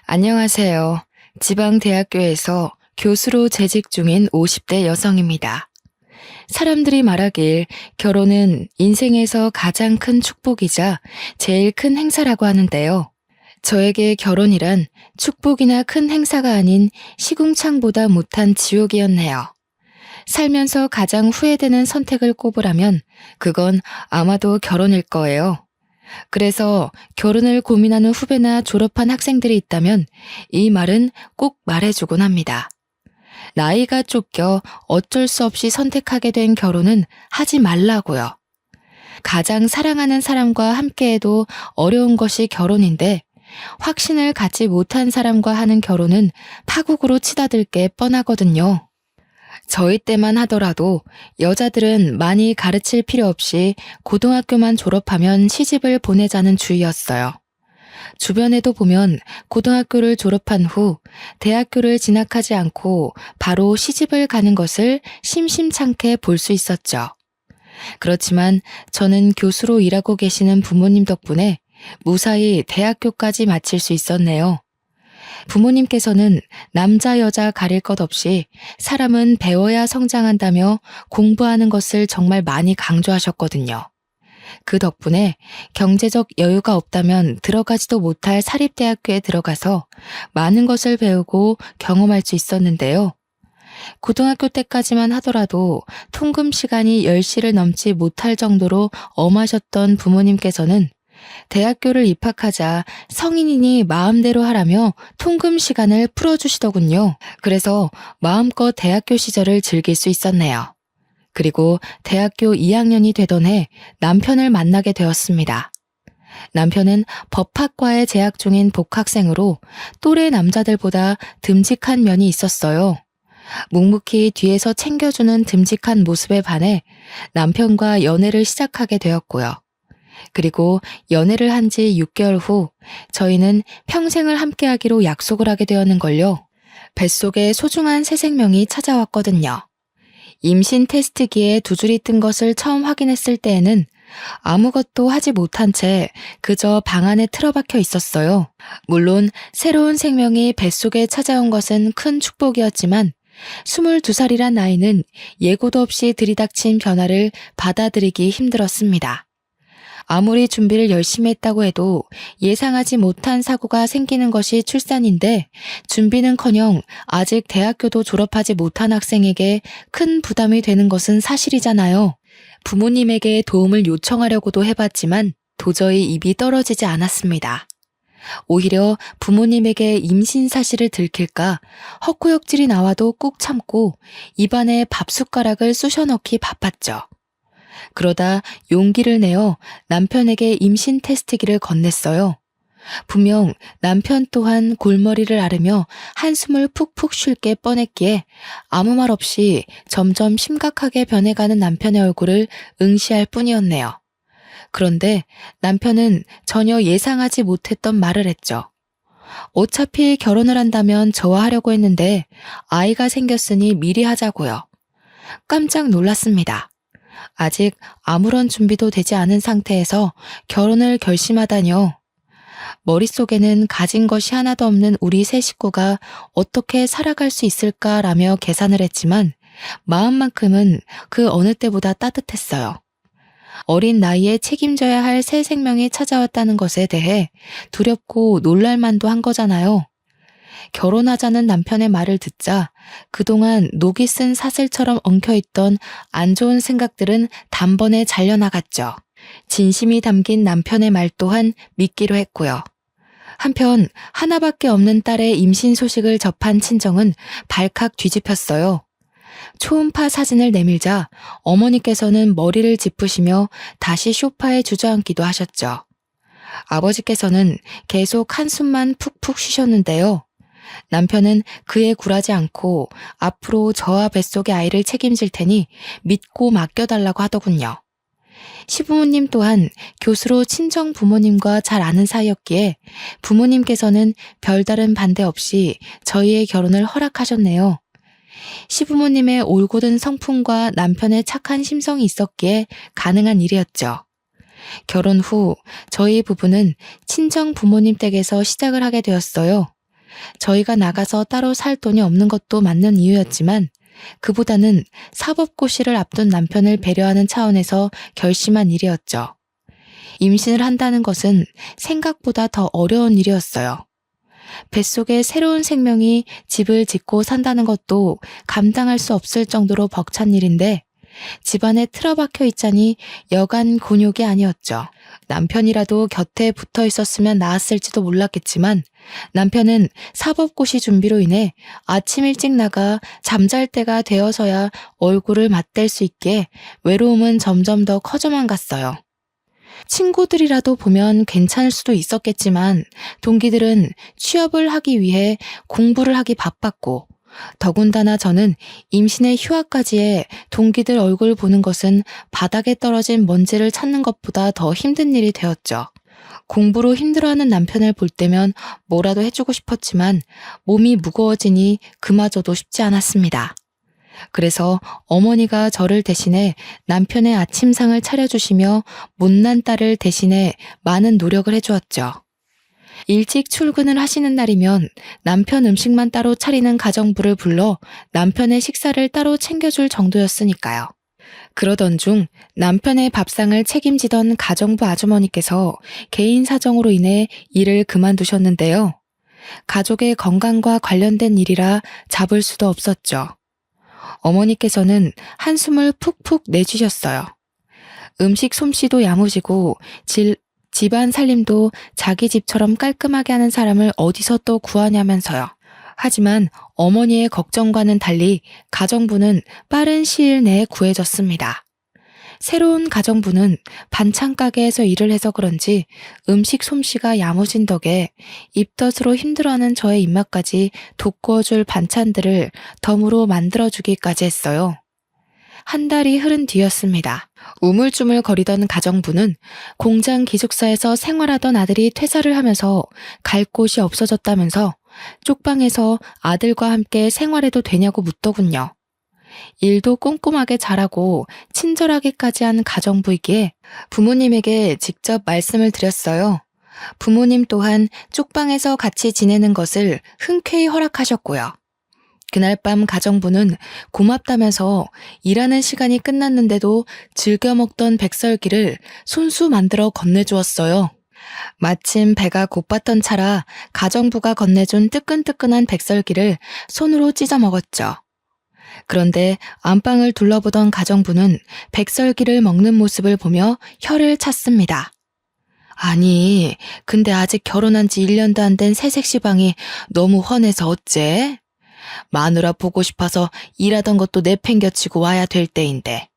안녕하세요. 지방대학교에서 교수로 재직 중인 50대 여성입니다. 사람들이 말하길 결혼은 인생에서 가장 큰 축복이자 제일 큰 행사라고 하는데요. 저에게 결혼이란 축복이나 큰 행사가 아닌 시궁창보다 못한 지옥이었네요. 살면서 가장 후회되는 선택을 꼽으라면 그건 아마도 결혼일 거예요. 그래서 결혼을 고민하는 후배나 졸업한 학생들이 있다면 이 말은 꼭 말해주곤 합니다. 나이가 쫓겨 어쩔 수 없이 선택하게 된 결혼은 하지 말라고요. 가장 사랑하는 사람과 함께해도 어려운 것이 결혼인데 확신을 갖지 못한 사람과 하는 결혼은 파국으로 치닫을 게 뻔하거든요. 저희 때만 하더라도 여자들은 많이 가르칠 필요 없이 고등학교만 졸업하면 시집을 보내자는 주의였어요. 주변에도 보면 고등학교를 졸업한 후 대학교를 진학하지 않고 바로 시집을 가는 것을 심심찮게 볼 수 있었죠. 그렇지만 저는 교수로 일하고 계시는 부모님 덕분에 무사히 대학교까지 마칠 수 있었네요. 부모님께서는 남자 여자 가릴 것 없이 사람은 배워야 성장한다며 공부하는 것을 정말 많이 강조하셨거든요. 그 덕분에 경제적 여유가 없다면 들어가지도 못할 사립대학교에 들어가서 많은 것을 배우고 경험할 수 있었는데요. 고등학교 때까지만 하더라도 통금 시간이 10시를 넘지 못할 정도로 엄하셨던 부모님께서는 대학교를 입학하자 성인이니 마음대로 하라며 통금 시간을 풀어주시더군요. 그래서 마음껏 대학교 시절을 즐길 수 있었네요. 그리고 대학교 2학년이 되던 해 남편을 만나게 되었습니다. 남편은 법학과에 재학 중인 복학생으로 또래 남자들보다 듬직한 면이 있었어요. 묵묵히 뒤에서 챙겨주는 듬직한 모습에 반해 남편과 연애를 시작하게 되었고요. 그리고 연애를 한 지 6개월 후 저희는 평생을 함께하기로 약속을 하게 되었는걸요. 뱃속에 소중한 새 생명이 찾아왔거든요. 임신 테스트기에 두 줄이 뜬 것을 처음 확인했을 때에는 아무것도 하지 못한 채 그저 방 안에 틀어박혀 있었어요. 물론 새로운 생명이 뱃속에 찾아온 것은 큰 축복이었지만 22살이란 나이는 예고도 없이 들이닥친 변화를 받아들이기 힘들었습니다. 아무리 준비를 열심히 했다고 해도 예상하지 못한 사고가 생기는 것이 출산인데 준비는커녕 아직 대학교도 졸업하지 못한 학생에게 큰 부담이 되는 것은 사실이잖아요. 부모님에게 도움을 요청하려고도 해봤지만 도저히 입이 떨어지지 않았습니다. 오히려 부모님에게 임신 사실을 들킬까 헛구역질이 나와도 꾹 참고 입안에 밥숟가락을 쑤셔 넣기 바빴죠. 그러다 용기를 내어 남편에게 임신 테스트기를 건넸어요. 분명 남편 또한 골머리를 앓으며 한숨을 푹푹 쉴 게 뻔했기에 아무 말 없이 점점 심각하게 변해가는 남편의 얼굴을 응시할 뿐이었네요. 그런데 남편은 전혀 예상하지 못했던 말을 했죠. 어차피 결혼을 한다면 저와 하려고 했는데 아이가 생겼으니 미리 하자고요. 깜짝 놀랐습니다. 아직 아무런 준비도 되지 않은 상태에서 결혼을 결심하다뇨. 머릿속에는 가진 것이 하나도 없는 우리 세 식구가 어떻게 살아갈 수 있을까라며 계산을 했지만 마음만큼은 그 어느 때보다 따뜻했어요. 어린 나이에 책임져야 할 새 생명이 찾아왔다는 것에 대해 두렵고 놀랄만도 한 거잖아요. 결혼하자는 남편의 말을 듣자 그동안 녹이 쓴 사슬처럼 엉켜있던 안 좋은 생각들은 단번에 잘려나갔죠. 진심이 담긴 남편의 말 또한 믿기로 했고요. 한편 하나밖에 없는 딸의 임신 소식을 접한 친정은 발칵 뒤집혔어요. 초음파 사진을 내밀자 어머니께서는 머리를 짚으시며 다시 소파에 주저앉기도 하셨죠. 아버지께서는 계속 한숨만 푹푹 쉬셨는데요. 남편은 그에 굴하지 않고 앞으로 저와 뱃속의 아이를 책임질 테니 믿고 맡겨달라고 하더군요. 시부모님 또한 교수로 친정 부모님과 잘 아는 사이였기에 부모님께서는 별다른 반대 없이 저희의 결혼을 허락하셨네요. 시부모님의 올곧은 성품과 남편의 착한 심성이 있었기에 가능한 일이었죠. 결혼 후 저희 부부는 친정 부모님 댁에서 시작을 하게 되었어요. 저희가 나가서 따로 살 돈이 없는 것도 맞는 이유였지만 그보다는 사법고시를 앞둔 남편을 배려하는 차원에서 결심한 일이었죠. 임신을 한다는 것은 생각보다 더 어려운 일이었어요. 뱃속에 새로운 생명이 집을 짓고 산다는 것도 감당할 수 없을 정도로 벅찬 일인데 집안에 틀어박혀 있자니 여간 곤욕이 아니었죠. 남편이라도 곁에 붙어 있었으면 나았을지도 몰랐겠지만 남편은 사법고시 준비로 인해 아침 일찍 나가 잠잘 때가 되어서야 얼굴을 맞댈 수 있게 외로움은 점점 더 커져만 갔어요. 친구들이라도 보면 괜찮을 수도 있었겠지만 동기들은 취업을 하기 위해 공부를 하기 바빴고 더군다나 저는 임신의 휴학까지에 동기들 얼굴 보는 것은 바닥에 떨어진 먼지를 찾는 것보다 더 힘든 일이 되었죠. 공부로 힘들어하는 남편을 볼 때면 뭐라도 해주고 싶었지만 몸이 무거워지니 그마저도 쉽지 않았습니다. 그래서 어머니가 저를 대신해 남편의 아침상을 차려주시며 못난 딸을 대신해 많은 노력을 해주었죠. 일찍 출근을 하시는 날이면 남편 음식만 따로 차리는 가정부를 불러 남편의 식사를 따로 챙겨줄 정도였으니까요. 그러던 중 남편의 밥상을 책임지던 가정부 아주머니께서 개인 사정으로 인해 일을 그만두셨는데요. 가족의 건강과 관련된 일이라 잡을 수도 없었죠. 어머니께서는 한숨을 푹푹 내쉬셨어요. 음식 솜씨도 야무지고 집안 살림도 자기 집처럼 깔끔하게 하는 사람을 어디서 또 구하냐면서요. 하지만 어머니의 걱정과는 달리 가정부는 빠른 시일 내에 구해졌습니다. 새로운 가정부는 반찬 가게에서 일을 해서 그런지 음식 솜씨가 야무진 덕에 입덧으로 힘들어하는 저의 입맛까지 돋구어줄 반찬들을 덤으로 만들어주기까지 했어요. 한 달이 흐른 뒤였습니다. 우물쭈물 거리던 가정부는 공장 기숙사에서 생활하던 아들이 퇴사를 하면서 갈 곳이 없어졌다면서 쪽방에서 아들과 함께 생활해도 되냐고 묻더군요. 일도 꼼꼼하게 잘하고 친절하게까지 한 가정부이기에 부모님에게 직접 말씀을 드렸어요. 부모님 또한 쪽방에서 같이 지내는 것을 흔쾌히 허락하셨고요. 그날 밤 가정부는 고맙다면서 일하는 시간이 끝났는데도 즐겨 먹던 백설기를 손수 만들어 건네주었어요. 마침 배가 고팠던 차라 가정부가 건네준 뜨끈뜨끈한 백설기를 손으로 찢어 먹었죠. 그런데 안방을 둘러보던 가정부는 백설기를 먹는 모습을 보며 혀를 찼습니다. 아니, 근데 아직 결혼한 지 1년도 안 된 새색시방이 너무 훤해서 어째? 마누라 보고 싶어서 일하던 것도 내팽겨치고 와야 될 때인데.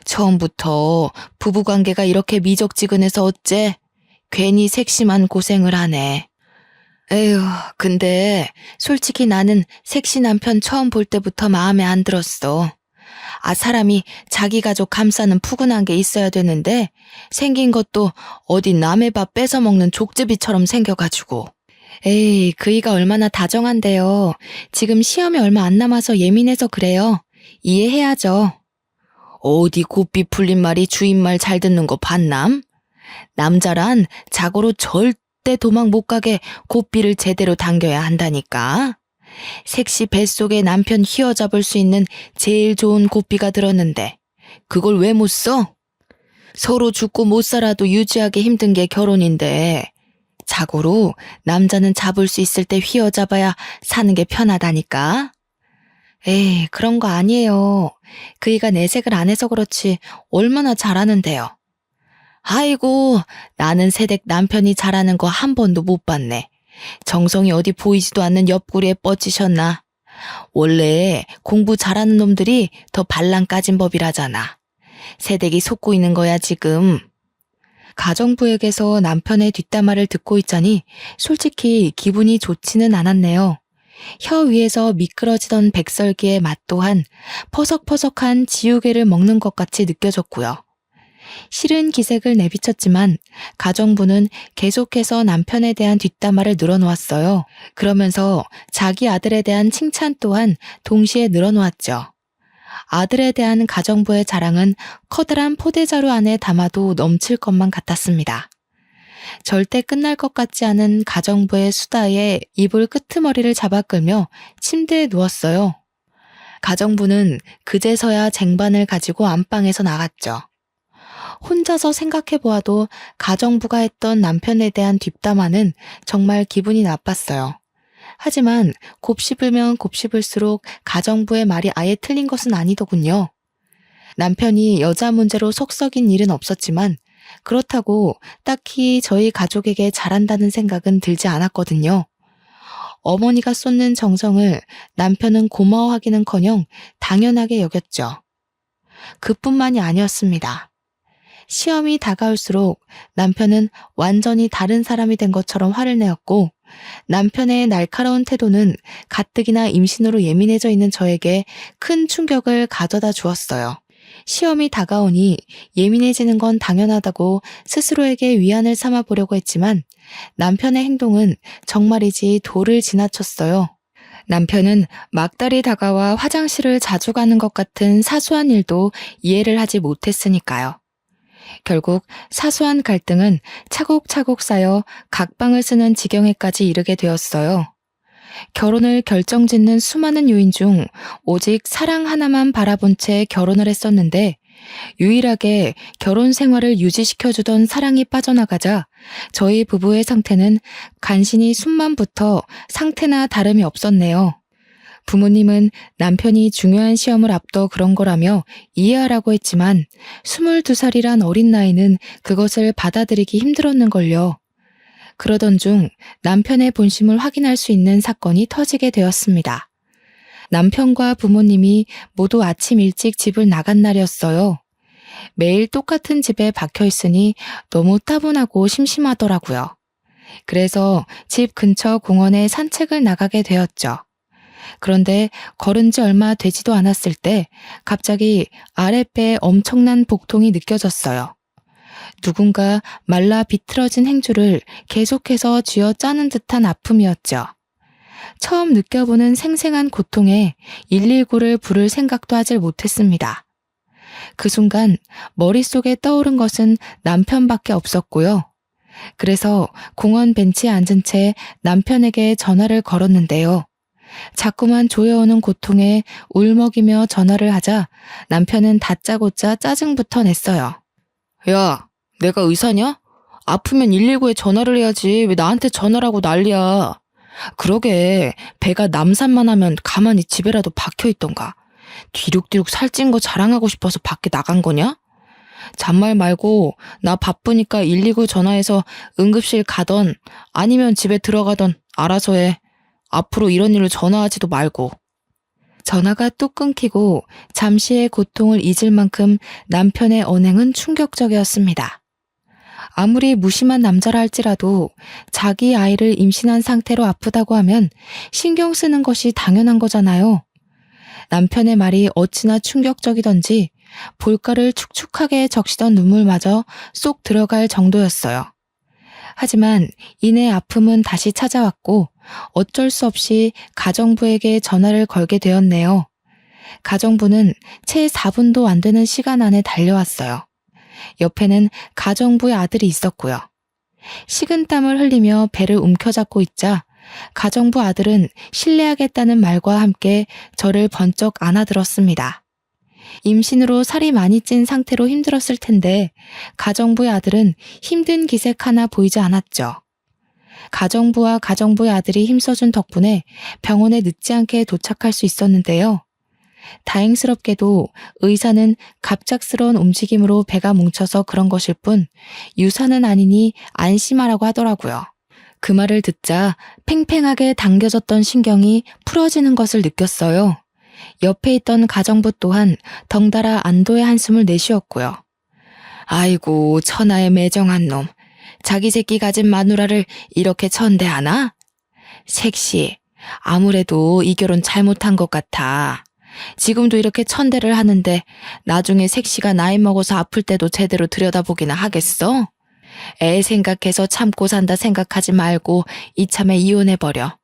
처음부터 부부관계가 이렇게 미적지근해서 어째? 괜히 색심한 고생을 하네. 에휴, 근데 솔직히 나는 색시 남편 처음 볼 때부터 마음에 안 들었어. 사람이 자기 가족 감싸는 푸근한 게 있어야 되는데 생긴 것도 어디 남의 밥 뺏어 먹는 족제비처럼 생겨가지고. 에이, 그이가 얼마나 다정한데요. 지금 시험이 얼마 안 남아서 예민해서 그래요. 이해해야죠. 어디 곱비 풀린 말이 주인 말 잘 듣는 거 봤남? 남자란 자고로 절대 도망 못 가게 곱비를 제대로 당겨야 한다니까. 색시 뱃속에 남편 휘어잡을 수 있는 제일 좋은 곱비가 들었는데 그걸 왜 못 써? 서로 죽고 못 살아도 유지하기 힘든 게 결혼인데 자고로 남자는 잡을 수 있을 때 휘어잡아야 사는 게 편하다니까. 에이, 그런 거 아니에요. 그이가 내색을 안 해서 그렇지 얼마나 잘하는데요. 아이고, 나는 새댁 남편이 잘하는 거 한 번도 못 봤네. 정성이 어디 보이지도 않는 옆구리에 뻗치셨나. 원래 공부 잘하는 놈들이 더 발랑 까진 법이라잖아. 새댁이 속고 있는 거야 지금. 가정부에게서 남편의 뒷담화를 듣고 있자니 솔직히 기분이 좋지는 않았네요. 혀 위에서 미끄러지던 백설기의 맛 또한 퍼석퍼석한 지우개를 먹는 것 같이 느껴졌고요. 싫은 기색을 내비쳤지만 가정부는 계속해서 남편에 대한 뒷담화를 늘어놓았어요. 그러면서 자기 아들에 대한 칭찬 또한 동시에 늘어놓았죠. 아들에 대한 가정부의 자랑은 커다란 포대자루 안에 담아도 넘칠 것만 같았습니다. 절대 끝날 것 같지 않은 가정부의 수다에 이불 끄트머리를 잡아 끌며 침대에 누웠어요. 가정부는 그제서야 쟁반을 가지고 안방에서 나갔죠. 혼자서 생각해 보아도 가정부가 했던 남편에 대한 뒷담화는 정말 기분이 나빴어요. 하지만 곱씹으면 곱씹을수록 가정부의 말이 아예 틀린 것은 아니더군요. 남편이 여자 문제로 속 썩인 일은 없었지만 그렇다고 딱히 저희 가족에게 잘한다는 생각은 들지 않았거든요. 어머니가 쏟는 정성을 남편은 고마워하기는커녕 당연하게 여겼죠. 그뿐만이 아니었습니다. 시험이 다가올수록 남편은 완전히 다른 사람이 된 것처럼 화를 내었고 남편의 날카로운 태도는 가뜩이나 임신으로 예민해져 있는 저에게 큰 충격을 가져다 주었어요. 시험이 다가오니 예민해지는 건 당연하다고 스스로에게 위안을 삼아 보려고 했지만 남편의 행동은 정말이지 도를 지나쳤어요. 남편은 막달이 다가와 화장실을 자주 가는 것 같은 사소한 일도 이해를 하지 못했으니까요. 결국 사소한 갈등은 차곡차곡 쌓여 각방을 쓰는 지경에까지 이르게 되었어요. 결혼을 결정짓는 수많은 요인 중 오직 사랑 하나만 바라본 채 결혼을 했었는데 유일하게 결혼 생활을 유지시켜주던 사랑이 빠져나가자 저희 부부의 상태는 간신히 숨만 붙어 상태나 다름이 없었네요. 부모님은 남편이 중요한 시험을 앞둬 그런 거라며 이해하라고 했지만 22살이란 어린 나이는 그것을 받아들이기 힘들었는걸요. 그러던 중 남편의 본심을 확인할 수 있는 사건이 터지게 되었습니다. 남편과 부모님이 모두 아침 일찍 집을 나간 날이었어요. 매일 똑같은 집에 박혀 있으니 너무 따분하고 심심하더라고요. 그래서 집 근처 공원에 산책을 나가게 되었죠. 그런데 걸은 지 얼마 되지도 않았을 때 갑자기 아랫배에 엄청난 복통이 느껴졌어요. 누군가 말라 비틀어진 행주를 계속해서 쥐어짜는 듯한 아픔이었죠. 처음 느껴보는 생생한 고통에 119를 부를 생각도 하질 못했습니다. 그 순간 머릿속에 떠오른 것은 남편밖에 없었고요. 그래서 공원 벤치에 앉은 채 남편에게 전화를 걸었는데요. 자꾸만 조여오는 고통에 울먹이며 전화를 하자 남편은 다짜고짜 짜증부터 냈어요. 야, 내가 의사냐? 아프면 119에 전화를 해야지 왜 나한테 전화를 하고 난리야. 그러게 배가 남산만 하면 가만히 집에라도 박혀있던가. 뒤룩뒤룩 살찐 거 자랑하고 싶어서 밖에 나간 거냐? 잔말 말고 나 바쁘니까 119 전화해서 응급실 가던 아니면 집에 들어가던 알아서 해. 앞으로 이런 일로 전화하지도 말고. 전화가 뚝 끊기고 잠시의 고통을 잊을 만큼 남편의 언행은 충격적이었습니다. 아무리 무심한 남자라 할지라도 자기 아이를 임신한 상태로 아프다고 하면 신경 쓰는 것이 당연한 거잖아요. 남편의 말이 어찌나 충격적이던지 볼가를 축축하게 적시던 눈물마저 쏙 들어갈 정도였어요. 하지만 이내 아픔은 다시 찾아왔고 어쩔 수 없이 가정부에게 전화를 걸게 되었네요. 가정부는 채 4분도 안 되는 시간 안에 달려왔어요. 옆에는 가정부의 아들이 있었고요. 식은땀을 흘리며 배를 움켜잡고 있자 가정부 아들은 실례하겠다는 말과 함께 저를 번쩍 안아들었습니다. 임신으로 살이 많이 찐 상태로 힘들었을 텐데 가정부의 아들은 힘든 기색 하나 보이지 않았죠. 가정부와 가정부의 아들이 힘써준 덕분에 병원에 늦지 않게 도착할 수 있었는데요. 다행스럽게도 의사는 갑작스러운 움직임으로 배가 뭉쳐서 그런 것일 뿐 유산은 아니니 안심하라고 하더라고요. 그 말을 듣자 팽팽하게 당겨졌던 신경이 풀어지는 것을 느꼈어요. 옆에 있던 가정부 또한 덩달아 안도의 한숨을 내쉬었고요. 아이고 천하의 매정한 놈. 자기 새끼 가진 마누라를 이렇게 천대하나? 색시, 아무래도 이 결혼 잘못한 것 같아. 지금도 이렇게 천대를 하는데 나중에 색시가 나이 먹어서 아플 때도 제대로 들여다보기나 하겠어? 애 생각해서 참고 산다 생각하지 말고 이참에 이혼해버려.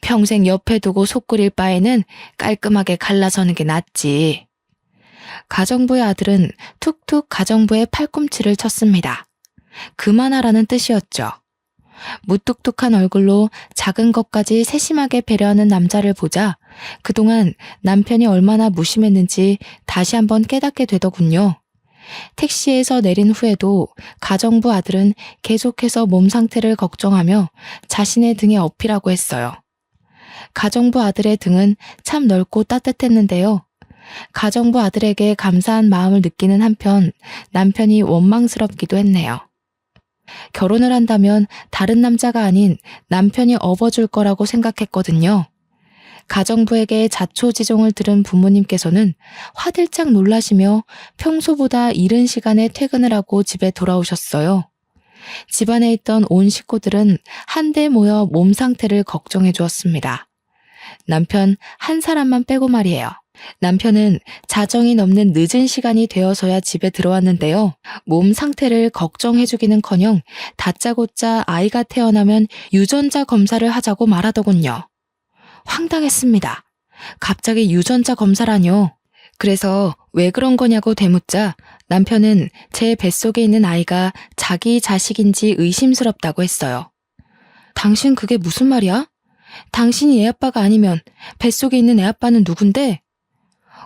평생 옆에 두고 속 끓일 바에는 깔끔하게 갈라서는 게 낫지. 가정부의 아들은 툭툭 가정부의 팔꿈치를 쳤습니다. 그만하라는 뜻이었죠. 무뚝뚝한 얼굴로 작은 것까지 세심하게 배려하는 남자를 보자 그동안 남편이 얼마나 무심했는지 다시 한번 깨닫게 되더군요. 택시에서 내린 후에도 가정부 아들은 계속해서 몸 상태를 걱정하며 자신의 등에 업히라고 했어요. 가정부 아들의 등은 참 넓고 따뜻했는데요. 가정부 아들에게 감사한 마음을 느끼는 한편 남편이 원망스럽기도 했네요. 결혼을 한다면 다른 남자가 아닌 남편이 업어줄 거라고 생각했거든요. 가정부에게 자초지종을 들은 부모님께서는 화들짝 놀라시며 평소보다 이른 시간에 퇴근을 하고 집에 돌아오셨어요. 집안에 있던 온 식구들은 한데 모여 몸 상태를 걱정해 주었습니다. 남편 한 사람만 빼고 말이에요. 남편은 자정이 넘는 늦은 시간이 되어서야 집에 들어왔는데요. 몸 상태를 걱정해주기는커녕 다짜고짜 아이가 태어나면 유전자 검사를 하자고 말하더군요. 황당했습니다. 갑자기 유전자 검사라뇨. 그래서 왜 그런 거냐고 되묻자 남편은 제 뱃속에 있는 아이가 자기 자식인지 의심스럽다고 했어요. 당신 그게 무슨 말이야? 당신이 애 아빠가 아니면 뱃속에 있는 애 아빠는 누군데?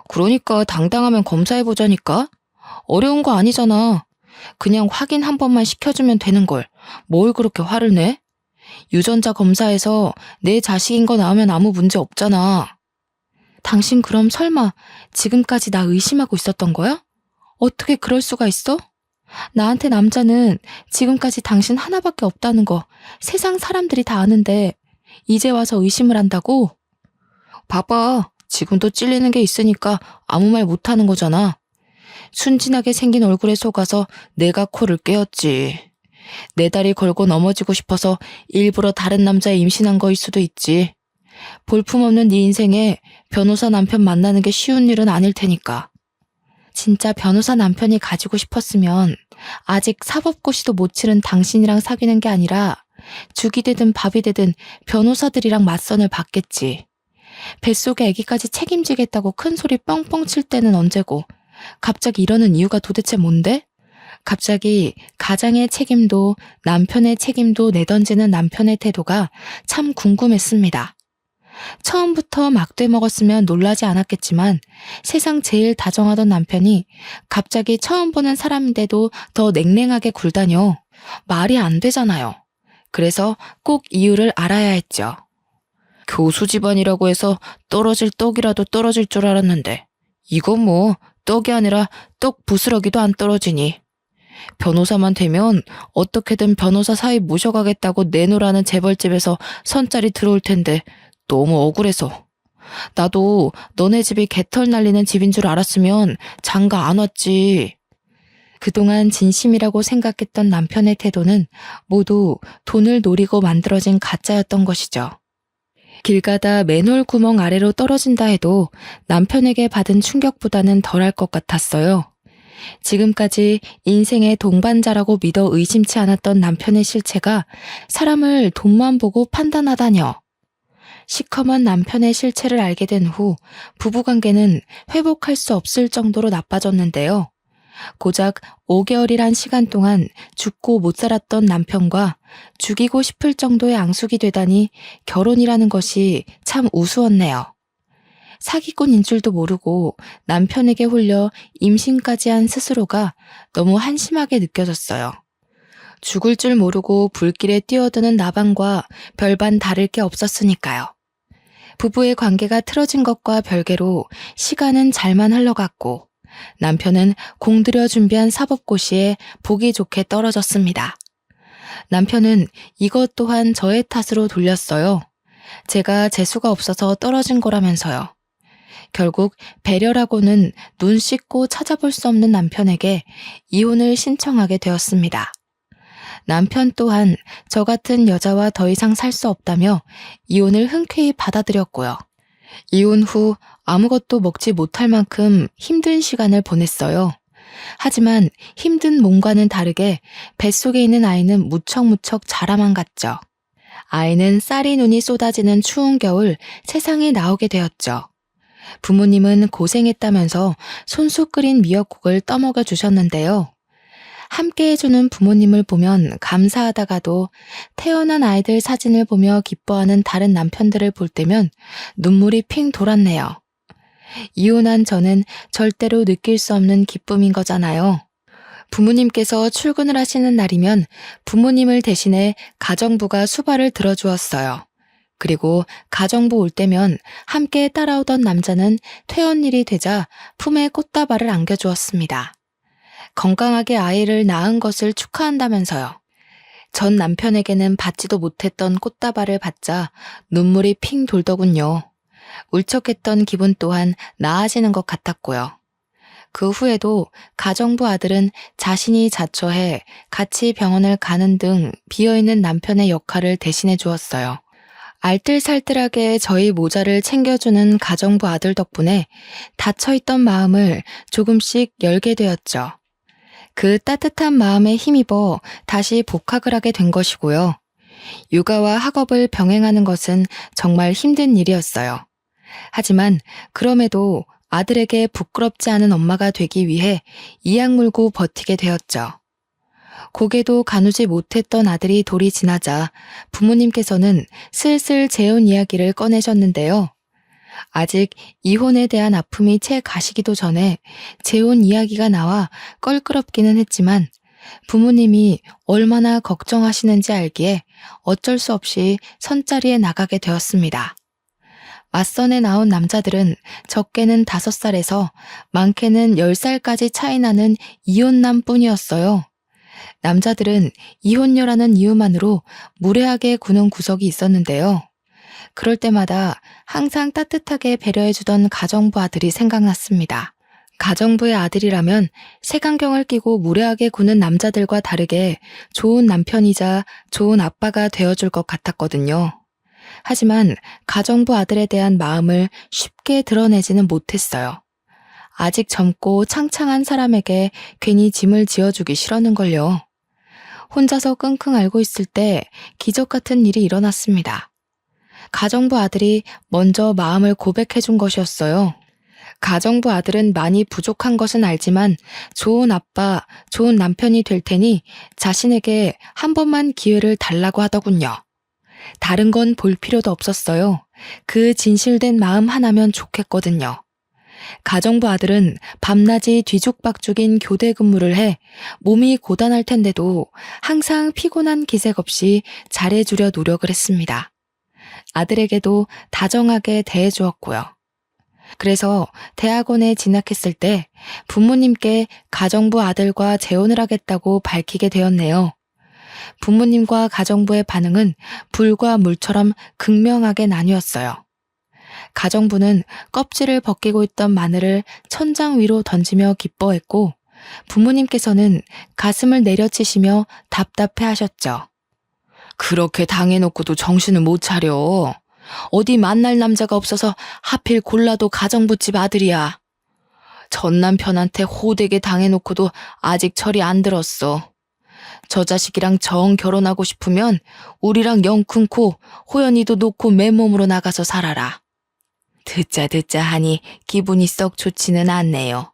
그러니까 당당하면 검사해보자니까. 어려운 거 아니잖아. 그냥 확인 한 번만 시켜주면 되는 걸. 뭘 그렇게 화를 내? 유전자 검사에서 내 자식인 거 나오면 아무 문제 없잖아. 당신 그럼 설마 지금까지 나 의심하고 있었던 거야? 어떻게 그럴 수가 있어? 나한테 남자는 지금까지 당신 하나밖에 없다는 거 세상 사람들이 다 아는데 이제 와서 의심을 한다고? 봐봐. 지금도 찔리는 게 있으니까 아무 말 못하는 거잖아. 순진하게 생긴 얼굴에 속아서 내가 코를 꿰었지. 내 다리 걸고 넘어지고 싶어서 일부러 다른 남자에 임신한 거일 수도 있지. 볼품없는 네 인생에 변호사 남편 만나는 게 쉬운 일은 아닐 테니까. 진짜 변호사 남편이 가지고 싶었으면 아직 사법고시도 못 치른 당신이랑 사귀는 게 아니라 죽이 되든 밥이 되든 변호사들이랑 맞선을 받겠지. 뱃속에 아기까지 책임지겠다고 큰 소리 뻥뻥 칠 때는 언제고 갑자기 이러는 이유가 도대체 뭔데? 갑자기 가장의 책임도 남편의 책임도 내던지는 남편의 태도가 참 궁금했습니다. 처음부터 막대 먹었으면 놀라지 않았겠지만 세상 제일 다정하던 남편이 갑자기 처음 보는 사람인데도 더 냉랭하게 굴다뇨. 말이 안 되잖아요. 그래서 꼭 이유를 알아야 했죠. 교수 집안이라고 해서 떨어질 떡이라도 떨어질 줄 알았는데 이건 뭐 떡이 아니라 떡 부스러기도 안 떨어지니. 변호사만 되면 어떻게든 변호사 사위 모셔가겠다고 내놓으라는 재벌집에서 선짜리 들어올 텐데 너무 억울해서. 나도 너네 집이 개털 날리는 집인 줄 알았으면 장가 안 왔지. 그동안 진심이라고 생각했던 남편의 태도는 모두 돈을 노리고 만들어진 가짜였던 것이죠. 길 가다 맨홀 구멍 아래로 떨어진다 해도 남편에게 받은 충격보다는 덜할 것 같았어요. 지금까지 인생의 동반자라고 믿어 의심치 않았던 남편의 실체가 사람을 돈만 보고 판단하다뇨. 시커먼 남편의 실체를 알게 된 후 부부관계는 회복할 수 없을 정도로 나빠졌는데요. 고작 5개월이란 시간 동안 죽고 못 살았던 남편과 죽이고 싶을 정도의 앙숙이 되다니 결혼이라는 것이 참 우스웠네요. 사기꾼인 줄도 모르고 남편에게 홀려 임신까지 한 스스로가 너무 한심하게 느껴졌어요. 죽을 줄 모르고 불길에 뛰어드는 나방과 별반 다를 게 없었으니까요. 부부의 관계가 틀어진 것과 별개로 시간은 잘만 흘러갔고 남편은 공들여 준비한 사법고시에 보기 좋게 떨어졌습니다. 남편은 이것 또한 저의 탓으로 돌렸어요. 제가 재수가 없어서 떨어진 거라면서요. 결국 배려라고는 눈 씻고 찾아볼 수 없는 남편에게 이혼을 신청하게 되었습니다. 남편 또한 저 같은 여자와 더 이상 살 수 없다며 이혼을 흔쾌히 받아들였고요. 이혼 후 아무것도 먹지 못할 만큼 힘든 시간을 보냈어요. 하지만 힘든 몸과는 다르게 뱃속에 있는 아이는 무척무척 자라만 갔죠. 아이는 쌀이 눈이 쏟아지는 추운 겨울 세상에 나오게 되었죠. 부모님은 고생했다면서 손수 끓인 미역국을 떠먹여 주셨는데요. 함께 해주는 부모님을 보면 감사하다가도 태어난 아이들 사진을 보며 기뻐하는 다른 남편들을 볼 때면 눈물이 핑 돌았네요. 이혼한 저는 절대로 느낄 수 없는 기쁨인 거잖아요. 부모님께서 출근을 하시는 날이면 부모님을 대신해 가정부가 수발을 들어주었어요. 그리고 가정부 올 때면 함께 따라오던 남자는 퇴원일이 되자 품에 꽃다발을 안겨주었습니다. 건강하게 아이를 낳은 것을 축하한다면서요. 전 남편에게는 받지도 못했던 꽃다발을 받자 눈물이 핑 돌더군요. 울적했던 기분 또한 나아지는 것 같았고요. 그 후에도 가정부 아들은 자신이 자처해 같이 병원을 가는 등 비어있는 남편의 역할을 대신해 주었어요. 알뜰살뜰하게 저희 모자를 챙겨주는 가정부 아들 덕분에 닫혀있던 마음을 조금씩 열게 되었죠. 그 따뜻한 마음에 힘입어 다시 복학을 하게 된 것이고요. 육아와 학업을 병행하는 것은 정말 힘든 일이었어요. 하지만 그럼에도 아들에게 부끄럽지 않은 엄마가 되기 위해 이악 물고 버티게 되었죠. 고개도 가누지 못했던 아들이 돌이 지나자 부모님께서는 슬슬 재혼 이야기를 꺼내셨는데요. 아직 이혼에 대한 아픔이 채 가시기도 전에 재혼 이야기가 나와 껄끄럽기는 했지만 부모님이 얼마나 걱정하시는지 알기에 어쩔 수 없이 선자리에 나가게 되었습니다. 맞선에 나온 남자들은 적게는 5살에서 많게는 10살까지 차이 나는 이혼남 뿐이었어요. 남자들은 이혼녀라는 이유만으로 무례하게 구는 구석이 있었는데요. 그럴 때마다 항상 따뜻하게 배려해주던 가정부 아들이 생각났습니다. 가정부의 아들이라면 색안경을 끼고 무례하게 구는 남자들과 다르게 좋은 남편이자 좋은 아빠가 되어줄 것 같았거든요. 하지만 가정부 아들에 대한 마음을 쉽게 드러내지는 못했어요. 아직 젊고 창창한 사람에게 괜히 짐을 지어주기 싫었는걸요. 혼자서 끙끙 앓고 있을 때 기적 같은 일이 일어났습니다. 가정부 아들이 먼저 마음을 고백해준 것이었어요. 가정부 아들은 많이 부족한 것은 알지만 좋은 아빠, 좋은 남편이 될 테니 자신에게 한 번만 기회를 달라고 하더군요. 다른 건 볼 필요도 없었어요. 그 진실된 마음 하나면 좋겠거든요. 가정부 아들은 밤낮이 뒤죽박죽인 교대 근무를 해 몸이 고단할 텐데도 항상 피곤한 기색 없이 잘해주려 노력을 했습니다. 아들에게도 다정하게 대해주었고요. 그래서 대학원에 진학했을 때 부모님께 가정부 아들과 재혼을 하겠다고 밝히게 되었네요. 부모님과 가정부의 반응은 불과 물처럼 극명하게 나뉘었어요. 가정부는 껍질을 벗기고 있던 마늘을 천장 위로 던지며 기뻐했고 부모님께서는 가슴을 내려치시며 답답해 하셨죠. 그렇게 당해놓고도 정신을 못 차려. 어디 만날 남자가 없어서 하필 골라도 가정부집 아들이야. 전 남편한테 호되게 당해놓고도 아직 철이 안 들었어. 저 자식이랑 정 결혼하고 싶으면 우리랑 영 끊고 호연이도 놓고 맨몸으로 나가서 살아라. 듣자 하니 기분이 썩 좋지는 않네요.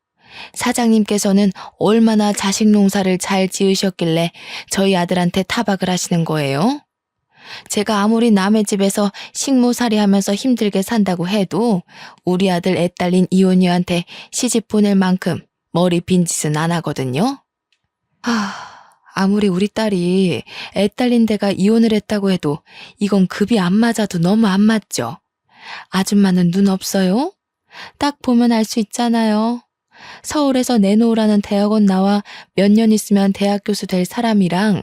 사장님께서는 얼마나 자식 농사를 잘 지으셨길래 저희 아들한테 타박을 하시는 거예요? 제가 아무리 남의 집에서 식모살이 하면서 힘들게 산다고 해도 우리 아들 애 딸린 이혼녀한테 시집 보낼 만큼 머리 빈 짓은 안 하거든요. 아무리 우리 딸이 애 딸린 데가 이혼을 했다고 해도 이건 급이 안 맞아도 너무 안 맞죠? 아줌마는 눈 없어요? 딱 보면 알 수 있잖아요. 서울에서 내놓으라는 대학원 나와 몇 년 있으면 대학 교수 될 사람이랑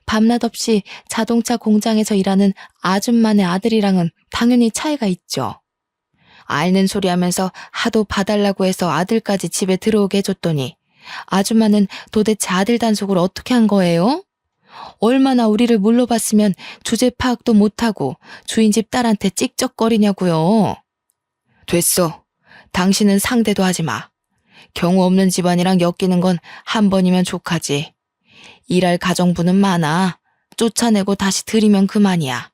밤낮 없이 자동차 공장에서 일하는 아줌마네 아들이랑은 당연히 차이가 있죠. 앓는 소리 하면서 하도 봐달라고 해서 아들까지 집에 들어오게 해줬더니 아줌마는 도대체 아들 단속을 어떻게 한 거예요? 얼마나 우리를 물러봤으면 주제 파악도 못하고 주인집 딸한테 찍적거리냐고요. 됐어. 당신은 상대도 하지 마. 경우 없는 집안이랑 엮이는 건 한 번이면 족하지. 일할 가정부는 많아. 쫓아내고 다시 들이면 그만이야.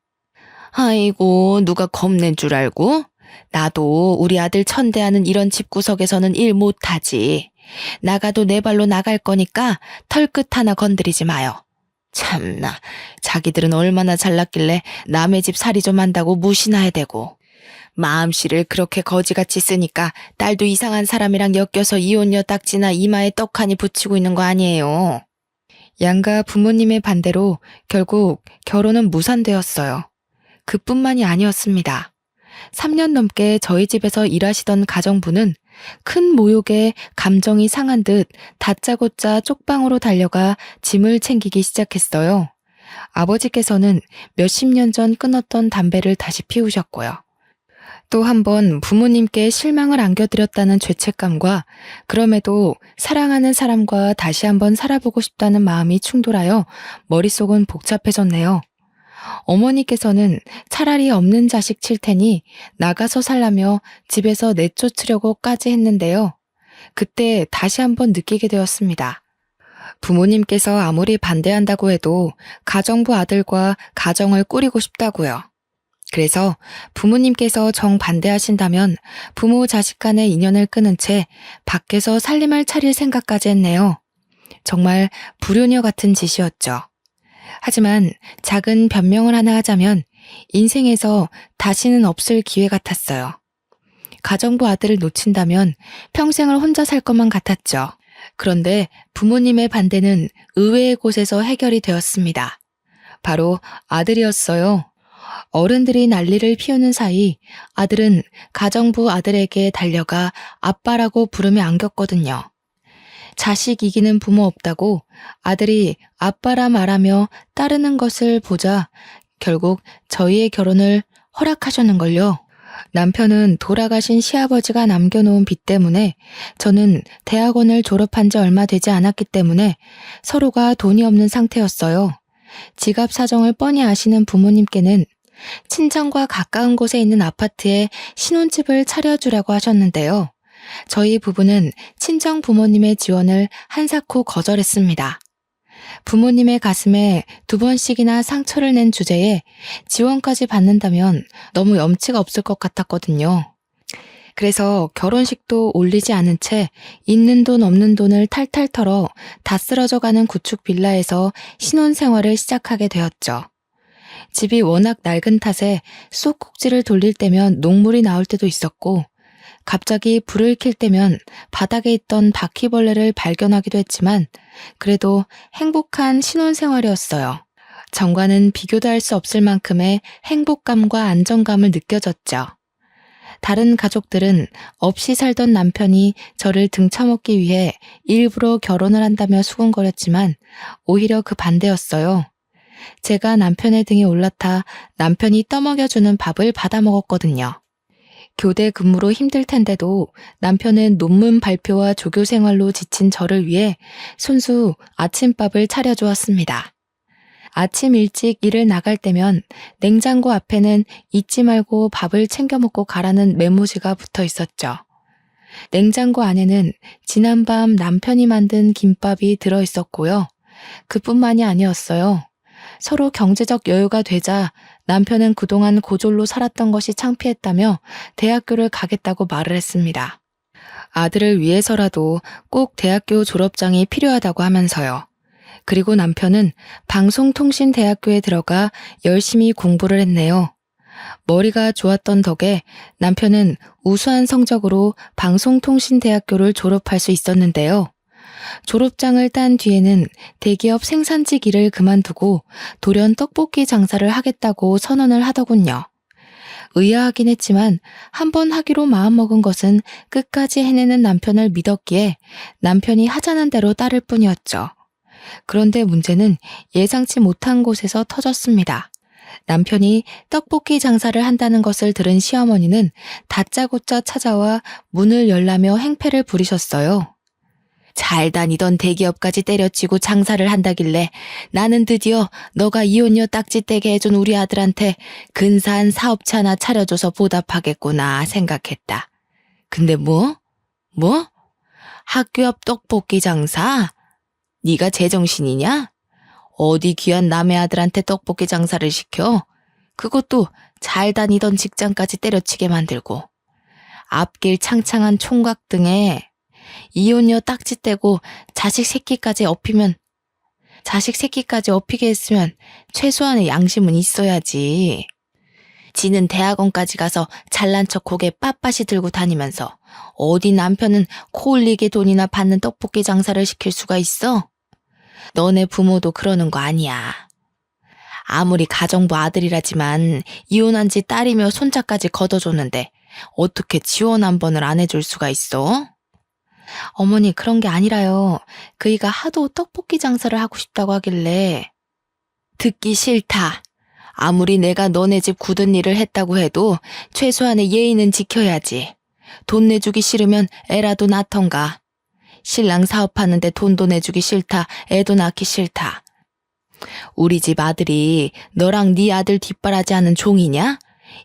아이고, 누가 겁낸 줄 알고? 나도 우리 아들 천대하는 이런 집구석에서는 일 못하지. 나가도 내 발로 나갈 거니까 털끝 하나 건드리지 마요. 참나, 자기들은 얼마나 잘났길래 남의 집 살이 좀 한다고 무시나 해대고. 마음씨를 그렇게 거지같이 쓰니까 딸도 이상한 사람이랑 엮여서 이혼녀 딱지나 이마에 떡하니 붙이고 있는 거 아니에요. 양가 부모님의 반대로 결국 결혼은 무산되었어요. 그뿐만이 아니었습니다. 3년 넘게 저희 집에서 일하시던 가정부는 큰 모욕에 감정이 상한 듯 다짜고짜 쪽방으로 달려가 짐을 챙기기 시작했어요. 아버지께서는 몇십 년 전 끊었던 담배를 다시 피우셨고요. 또 한 번 부모님께 실망을 안겨드렸다는 죄책감과 그럼에도 사랑하는 사람과 다시 한번 살아보고 싶다는 마음이 충돌하여 머릿속은 복잡해졌네요. 어머니께서는 차라리 없는 자식 칠 테니 나가서 살라며 집에서 내쫓으려고까지 했는데요. 그때 다시 한번 느끼게 되었습니다. 부모님께서 아무리 반대한다고 해도 가정부 아들과 가정을 꾸리고 싶다고요. 그래서 부모님께서 정반대하신다면 부모 자식 간의 인연을 끊은 채 밖에서 살림을 차릴 생각까지 했네요. 정말 불효녀 같은 짓이었죠. 하지만 작은 변명을 하나 하자면 인생에서 다시는 없을 기회 같았어요. 가정부 아들을 놓친다면 평생을 혼자 살 것만 같았죠. 그런데 부모님의 반대는 의외의 곳에서 해결이 되었습니다. 바로 아들이었어요. 어른들이 난리를 피우는 사이 아들은 가정부 아들에게 달려가 아빠라고 부르며 안겼거든요. 자식 이기는 부모 없다고 아들이 아빠라 말하며 따르는 것을 보자 결국 저희의 결혼을 허락하셨는걸요. 남편은 돌아가신 시아버지가 남겨놓은 빚 때문에 저는 대학원을 졸업한 지 얼마 되지 않았기 때문에 서로가 돈이 없는 상태였어요. 지갑 사정을 뻔히 아시는 부모님께는 친정과 가까운 곳에 있는 아파트에 신혼집을 차려주라고 하셨는데요. 저희 부부는 친정 부모님의 지원을 한사코 거절했습니다. 부모님의 가슴에 2번씩이나 상처를 낸 주제에 지원까지 받는다면 너무 염치가 없을 것 같았거든요. 그래서 결혼식도 올리지 않은 채 있는 돈 없는 돈을 탈탈 털어 다 쓰러져가는 구축 빌라에서 신혼생활을 시작하게 되었죠. 집이 워낙 낡은 탓에 쑥꼭지를 돌릴 때면 녹물이 나올 때도 있었고 갑자기 불을 켤 때면 바닥에 있던 바퀴벌레를 발견하기도 했지만 그래도 행복한 신혼생활이었어요. 전과는 비교도 할 수 없을 만큼의 행복감과 안정감을 느껴졌죠. 다른 가족들은 없이 살던 남편이 저를 등쳐먹기 위해 일부러 결혼을 한다며 수군거렸지만 오히려 그 반대였어요. 제가 남편의 등에 올라타 남편이 떠먹여주는 밥을 받아먹었거든요. 교대 근무로 힘들 텐데도 남편은 논문 발표와 조교 생활로 지친 저를 위해 손수 아침밥을 차려주었습니다. 아침 일찍 일을 나갈 때면 냉장고 앞에는 잊지 말고 밥을 챙겨 먹고 가라는 메모지가 붙어 있었죠. 냉장고 안에는 지난밤 남편이 만든 김밥이 들어 있었고요. 그뿐만이 아니었어요. 서로 경제적 여유가 되자 남편은 그동안 고졸로 살았던 것이 창피했다며 대학교를 가겠다고 말을 했습니다. 아들을 위해서라도 꼭 대학교 졸업장이 필요하다고 하면서요. 그리고 남편은 방송통신대학교에 들어가 열심히 공부를 했네요. 머리가 좋았던 덕에 남편은 우수한 성적으로 방송통신대학교를 졸업할 수 있었는데요. 졸업장을 딴 뒤에는 대기업 생산직 일을 그만두고 돌연 떡볶이 장사를 하겠다고 선언을 하더군요. 의아하긴 했지만 한번 하기로 마음먹은 것은 끝까지 해내는 남편을 믿었기에 남편이 하자는 대로 따를 뿐이었죠. 그런데 문제는 예상치 못한 곳에서 터졌습니다. 남편이 떡볶이 장사를 한다는 것을 들은 시어머니는 다짜고짜 찾아와 문을 열라며 행패를 부리셨어요. 잘 다니던 대기업까지 때려치고 장사를 한다길래 나는 드디어 너가 이혼녀 딱지 떼게 해준 우리 아들한테 근사한 사업체 하나 차려줘서 보답하겠구나 생각했다. 근데 뭐? 학교 앞 떡볶이 장사? 네가 제정신이냐? 어디 귀한 남의 아들한테 떡볶이 장사를 시켜? 그것도 잘 다니던 직장까지 때려치게 만들고 앞길 창창한 총각 등에 이혼녀 딱지 떼고 자식 새끼까지 업히게 했으면 최소한의 양심은 있어야지. 지는 대학원까지 가서 잘난 척 고개 빳빳이 들고 다니면서 어디 남편은 코 흘리게 돈이나 받는 떡볶이 장사를 시킬 수가 있어? 너네 부모도 그러는 거 아니야. 아무리 가정부 아들이라지만 이혼한 지 딸이며 손자까지 걷어줬는데 어떻게 지원 한 번을 안 해줄 수가 있어? 어머니, 그런 게 아니라요. 그이가 하도 떡볶이 장사를 하고 싶다고 하길래. 듣기 싫다. 아무리 내가 너네 집 굳은 일을 했다고 해도 최소한의 예의는 지켜야지. 돈 내주기 싫으면 애라도 낳던가. 신랑 사업하는데 돈도 내주기 싫다. 애도 낳기 싫다. 우리 집 아들이 너랑 네 아들 뒷바라지하는 종이냐?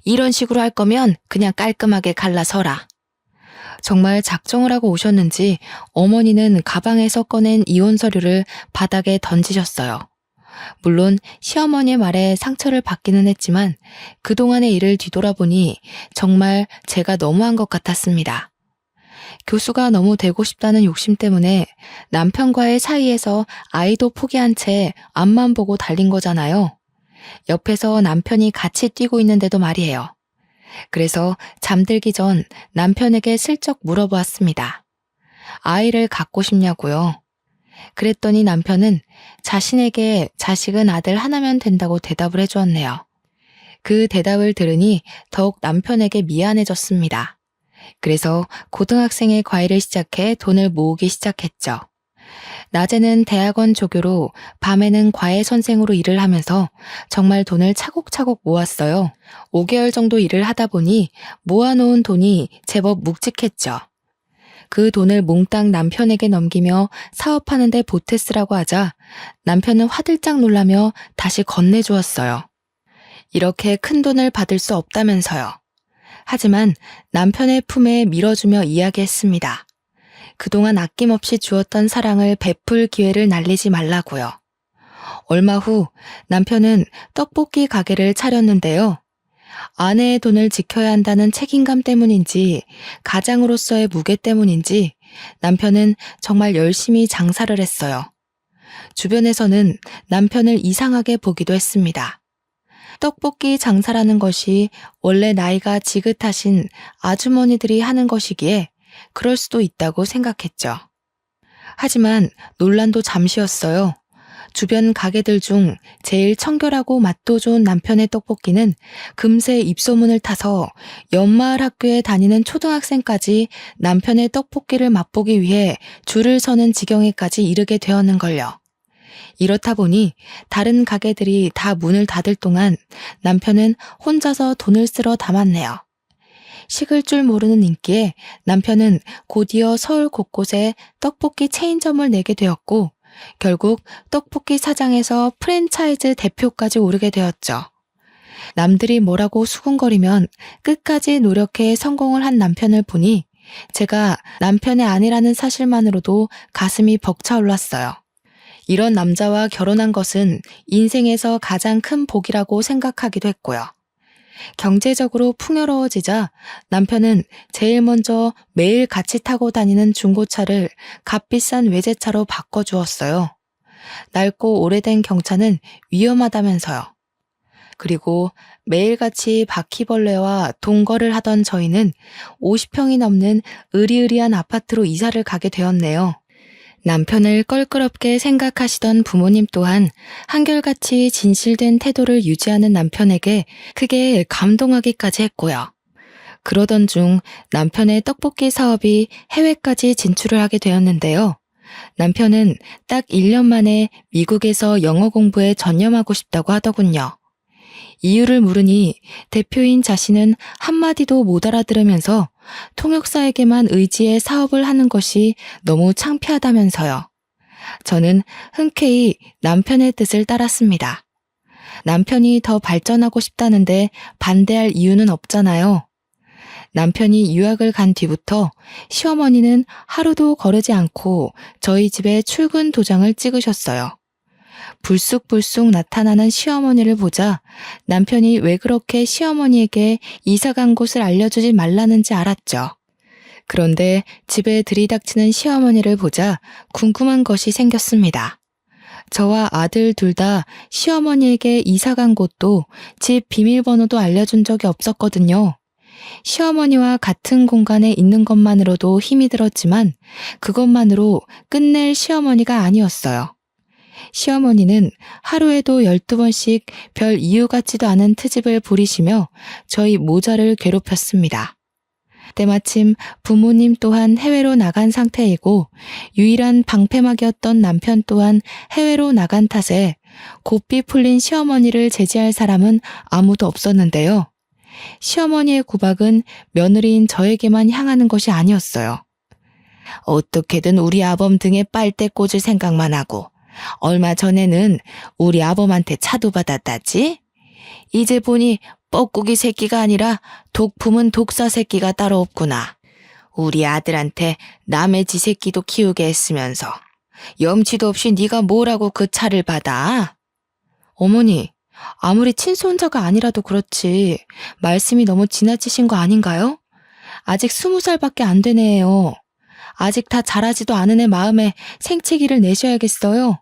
이런 식으로 할 거면 그냥 깔끔하게 갈라서라. 정말 작정을 하고 오셨는지 어머니는 가방에서 꺼낸 이혼 서류를 바닥에 던지셨어요. 물론 시어머니의 말에 상처를 받기는 했지만 그동안의 일을 뒤돌아보니 정말 제가 너무한 것 같았습니다. 교수가 너무 되고 싶다는 욕심 때문에 남편과의 사이에서 아이도 포기한 채 앞만 보고 달린 거잖아요. 옆에서 남편이 같이 뛰고 있는데도 말이에요. 그래서 잠들기 전 남편에게 슬쩍 물어보았습니다. 아이를 갖고 싶냐고요? 그랬더니 남편은 자신에게 자식은 아들 하나면 된다고 대답을 해주었네요. 그 대답을 들으니 더욱 남편에게 미안해졌습니다. 그래서 고등학생의 과외를 시작해 돈을 모으기 시작했죠. 낮에는 대학원 조교로 밤에는 과외 선생으로 일을 하면서 정말 돈을 차곡차곡 모았어요. 5개월 정도 일을 하다 보니 모아놓은 돈이 제법 묵직했죠. 그 돈을 몽땅 남편에게 넘기며 사업하는 데 보태 쓰라고 하자 남편은 화들짝 놀라며 다시 건네주었어요. 이렇게 큰 돈을 받을 수 없다면서요. 하지만 남편의 품에 밀어주며 이야기했습니다. 그동안 아낌없이 주었던 사랑을 베풀 기회를 날리지 말라고요. 얼마 후 남편은 떡볶이 가게를 차렸는데요. 아내의 돈을 지켜야 한다는 책임감 때문인지 가장으로서의 무게 때문인지 남편은 정말 열심히 장사를 했어요. 주변에서는 남편을 이상하게 보기도 했습니다. 떡볶이 장사라는 것이 원래 나이가 지긋하신 아주머니들이 하는 것이기에 그럴 수도 있다고 생각했죠. 하지만 논란도 잠시였어요. 주변 가게들 중 제일 청결하고 맛도 좋은 남편의 떡볶이는 금세 입소문을 타서 연마을 학교에 다니는 초등학생까지 남편의 떡볶이를 맛보기 위해 줄을 서는 지경에까지 이르게 되었는걸요. 이렇다 보니 다른 가게들이 다 문을 닫을 동안 남편은 혼자서 돈을 쓸어 담았네요. 식을 줄 모르는 인기에 남편은 곧이어 서울 곳곳에 떡볶이 체인점을 내게 되었고 결국 떡볶이 사장에서 프랜차이즈 대표까지 오르게 되었죠. 남들이 뭐라고 수군거리면 끝까지 노력해 성공을 한 남편을 보니 제가 남편의 아내라는 사실만으로도 가슴이 벅차올랐어요. 이런 남자와 결혼한 것은 인생에서 가장 큰 복이라고 생각하기도 했고요. 경제적으로 풍요로워지자 남편은 제일 먼저 매일 같이 타고 다니는 중고차를 값비싼 외제차로 바꿔주었어요. 낡고 오래된 경차는 위험하다면서요. 그리고 매일같이 바퀴벌레와 동거를 하던 저희는 50평이 넘는 으리으리한 아파트로 이사를 가게 되었네요. 남편을 껄끄럽게 생각하시던 부모님 또한 한결같이 진실된 태도를 유지하는 남편에게 크게 감동하기까지 했고요. 그러던 중 남편의 떡볶이 사업이 해외까지 진출을 하게 되었는데요. 남편은 딱 1년 만에 미국에서 영어 공부에 전념하고 싶다고 하더군요. 이유를 물으니 대표인 자신은 한마디도 못 알아들으면서 통역사에게만 의지해 사업을 하는 것이 너무 창피하다면서요. 저는 흔쾌히 남편의 뜻을 따랐습니다. 남편이 더 발전하고 싶다는데 반대할 이유는 없잖아요. 남편이 유학을 간 뒤부터 시어머니는 하루도 거르지 않고 저희 집에 출근 도장을 찍으셨어요. 불쑥불쑥 나타나는 시어머니를 보자 남편이 왜 그렇게 시어머니에게 이사 간 곳을 알려주지 말라는지 알았죠. 그런데 집에 들이닥치는 시어머니를 보자 궁금한 것이 생겼습니다. 저와 아들 둘 다 시어머니에게 이사 간 곳도 집 비밀번호도 알려준 적이 없었거든요. 시어머니와 같은 공간에 있는 것만으로도 힘이 들었지만 그것만으로 끝낼 시어머니가 아니었어요. 시어머니는 하루에도 12번씩 별 이유 같지도 않은 트집을 부리시며 저희 모자를 괴롭혔습니다. 때마침 부모님 또한 해외로 나간 상태이고 유일한 방패막이었던 남편 또한 해외로 나간 탓에 고삐 풀린 시어머니를 제지할 사람은 아무도 없었는데요. 시어머니의 구박은 며느리인 저에게만 향하는 것이 아니었어요. 어떻게든 우리 아범 등에 빨대 꽂을 생각만 하고 얼마 전에는 우리 아범한테 차도 받았다지? 이제 보니 뻐꾸기 새끼가 아니라 독품은 독사 새끼가 따로 없구나. 우리 아들한테 남의 지 새끼도 키우게 했으면서 염치도 없이 네가 뭐라고 그 차를 받아? 어머니, 아무리 친손자가 아니라도 그렇지 말씀이 너무 지나치신 거 아닌가요? 아직 20살밖에 안 되네요. 아직 다 자라지도 않은 애 마음에 생채기를 내셔야겠어요.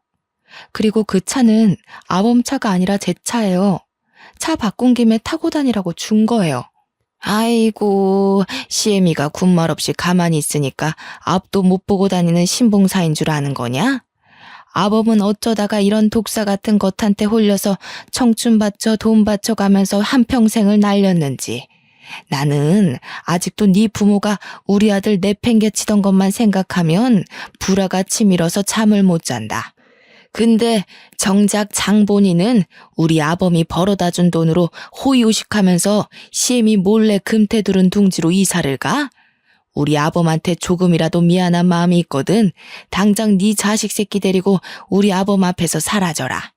그리고 그 차는 아범 차가 아니라 제 차예요. 차 바꾼 김에 타고 다니라고 준 거예요. 아이고, 시애미가 군말 없이 가만히 있으니까 앞도 못 보고 다니는 신봉사인 줄 아는 거냐? 아범은 어쩌다가 이런 독사 같은 것한테 홀려서 청춘 바쳐 돈 바쳐 가면서 한평생을 날렸는지. 나는 아직도 네 부모가 우리 아들 내팽개치던 것만 생각하면 불화가 치밀어서 잠을 못 잔다. 근데 정작 장본인은 우리 아범이 벌어다 준 돈으로 호의호식하면서 시엠이 몰래 금태두른 둥지로 이사를 가? 우리 아범한테 조금이라도 미안한 마음이 있거든. 당장 네 자식 새끼 데리고 우리 아범 앞에서 사라져라.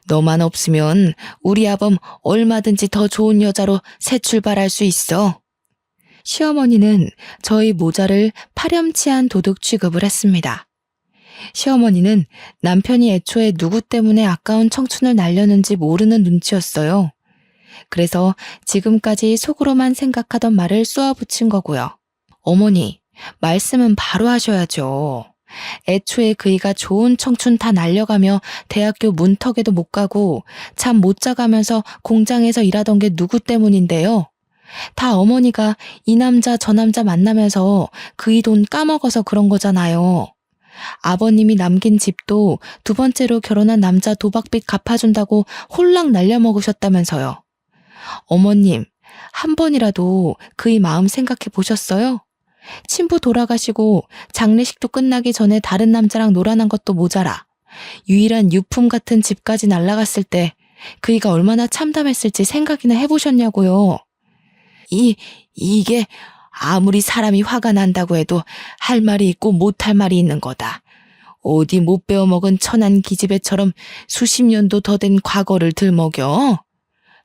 너만 없으면 우리 아범 얼마든지 더 좋은 여자로 새 출발할 수 있어. 시어머니는 저희 모자를 파렴치한 도둑 취급을 했습니다. 시어머니는 남편이 애초에 누구 때문에 아까운 청춘을 날렸는지 모르는 눈치였어요. 그래서 지금까지 속으로만 생각하던 말을 쏘아붙인 거고요. 어머니, 말씀은 바로 하셔야죠. 애초에 그이가 좋은 청춘 다 날려가며 대학교 문턱에도 못 가고 잠 못 자가면서 공장에서 일하던 게 누구 때문인데요. 다 어머니가 이 남자 저 남자 만나면서 그이 돈 까먹어서 그런 거잖아요. 아버님이 남긴 집도 두 번째로 결혼한 남자 도박빚 갚아준다고 홀랑 날려먹으셨다면서요. 어머님, 한 번이라도 그이 마음 생각해 보셨어요? 친부 돌아가시고 장례식도 끝나기 전에 다른 남자랑 놀아난 것도 모자라 유일한 유품 같은 집까지 날라갔을 때 그이가 얼마나 참담했을지 생각이나 해보셨냐고요. 이게 아무리 사람이 화가 난다고 해도 할 말이 있고 못할 말이 있는 거다. 어디 못 배워먹은 천한 기집애처럼 수십 년도 더 된 과거를 들먹여?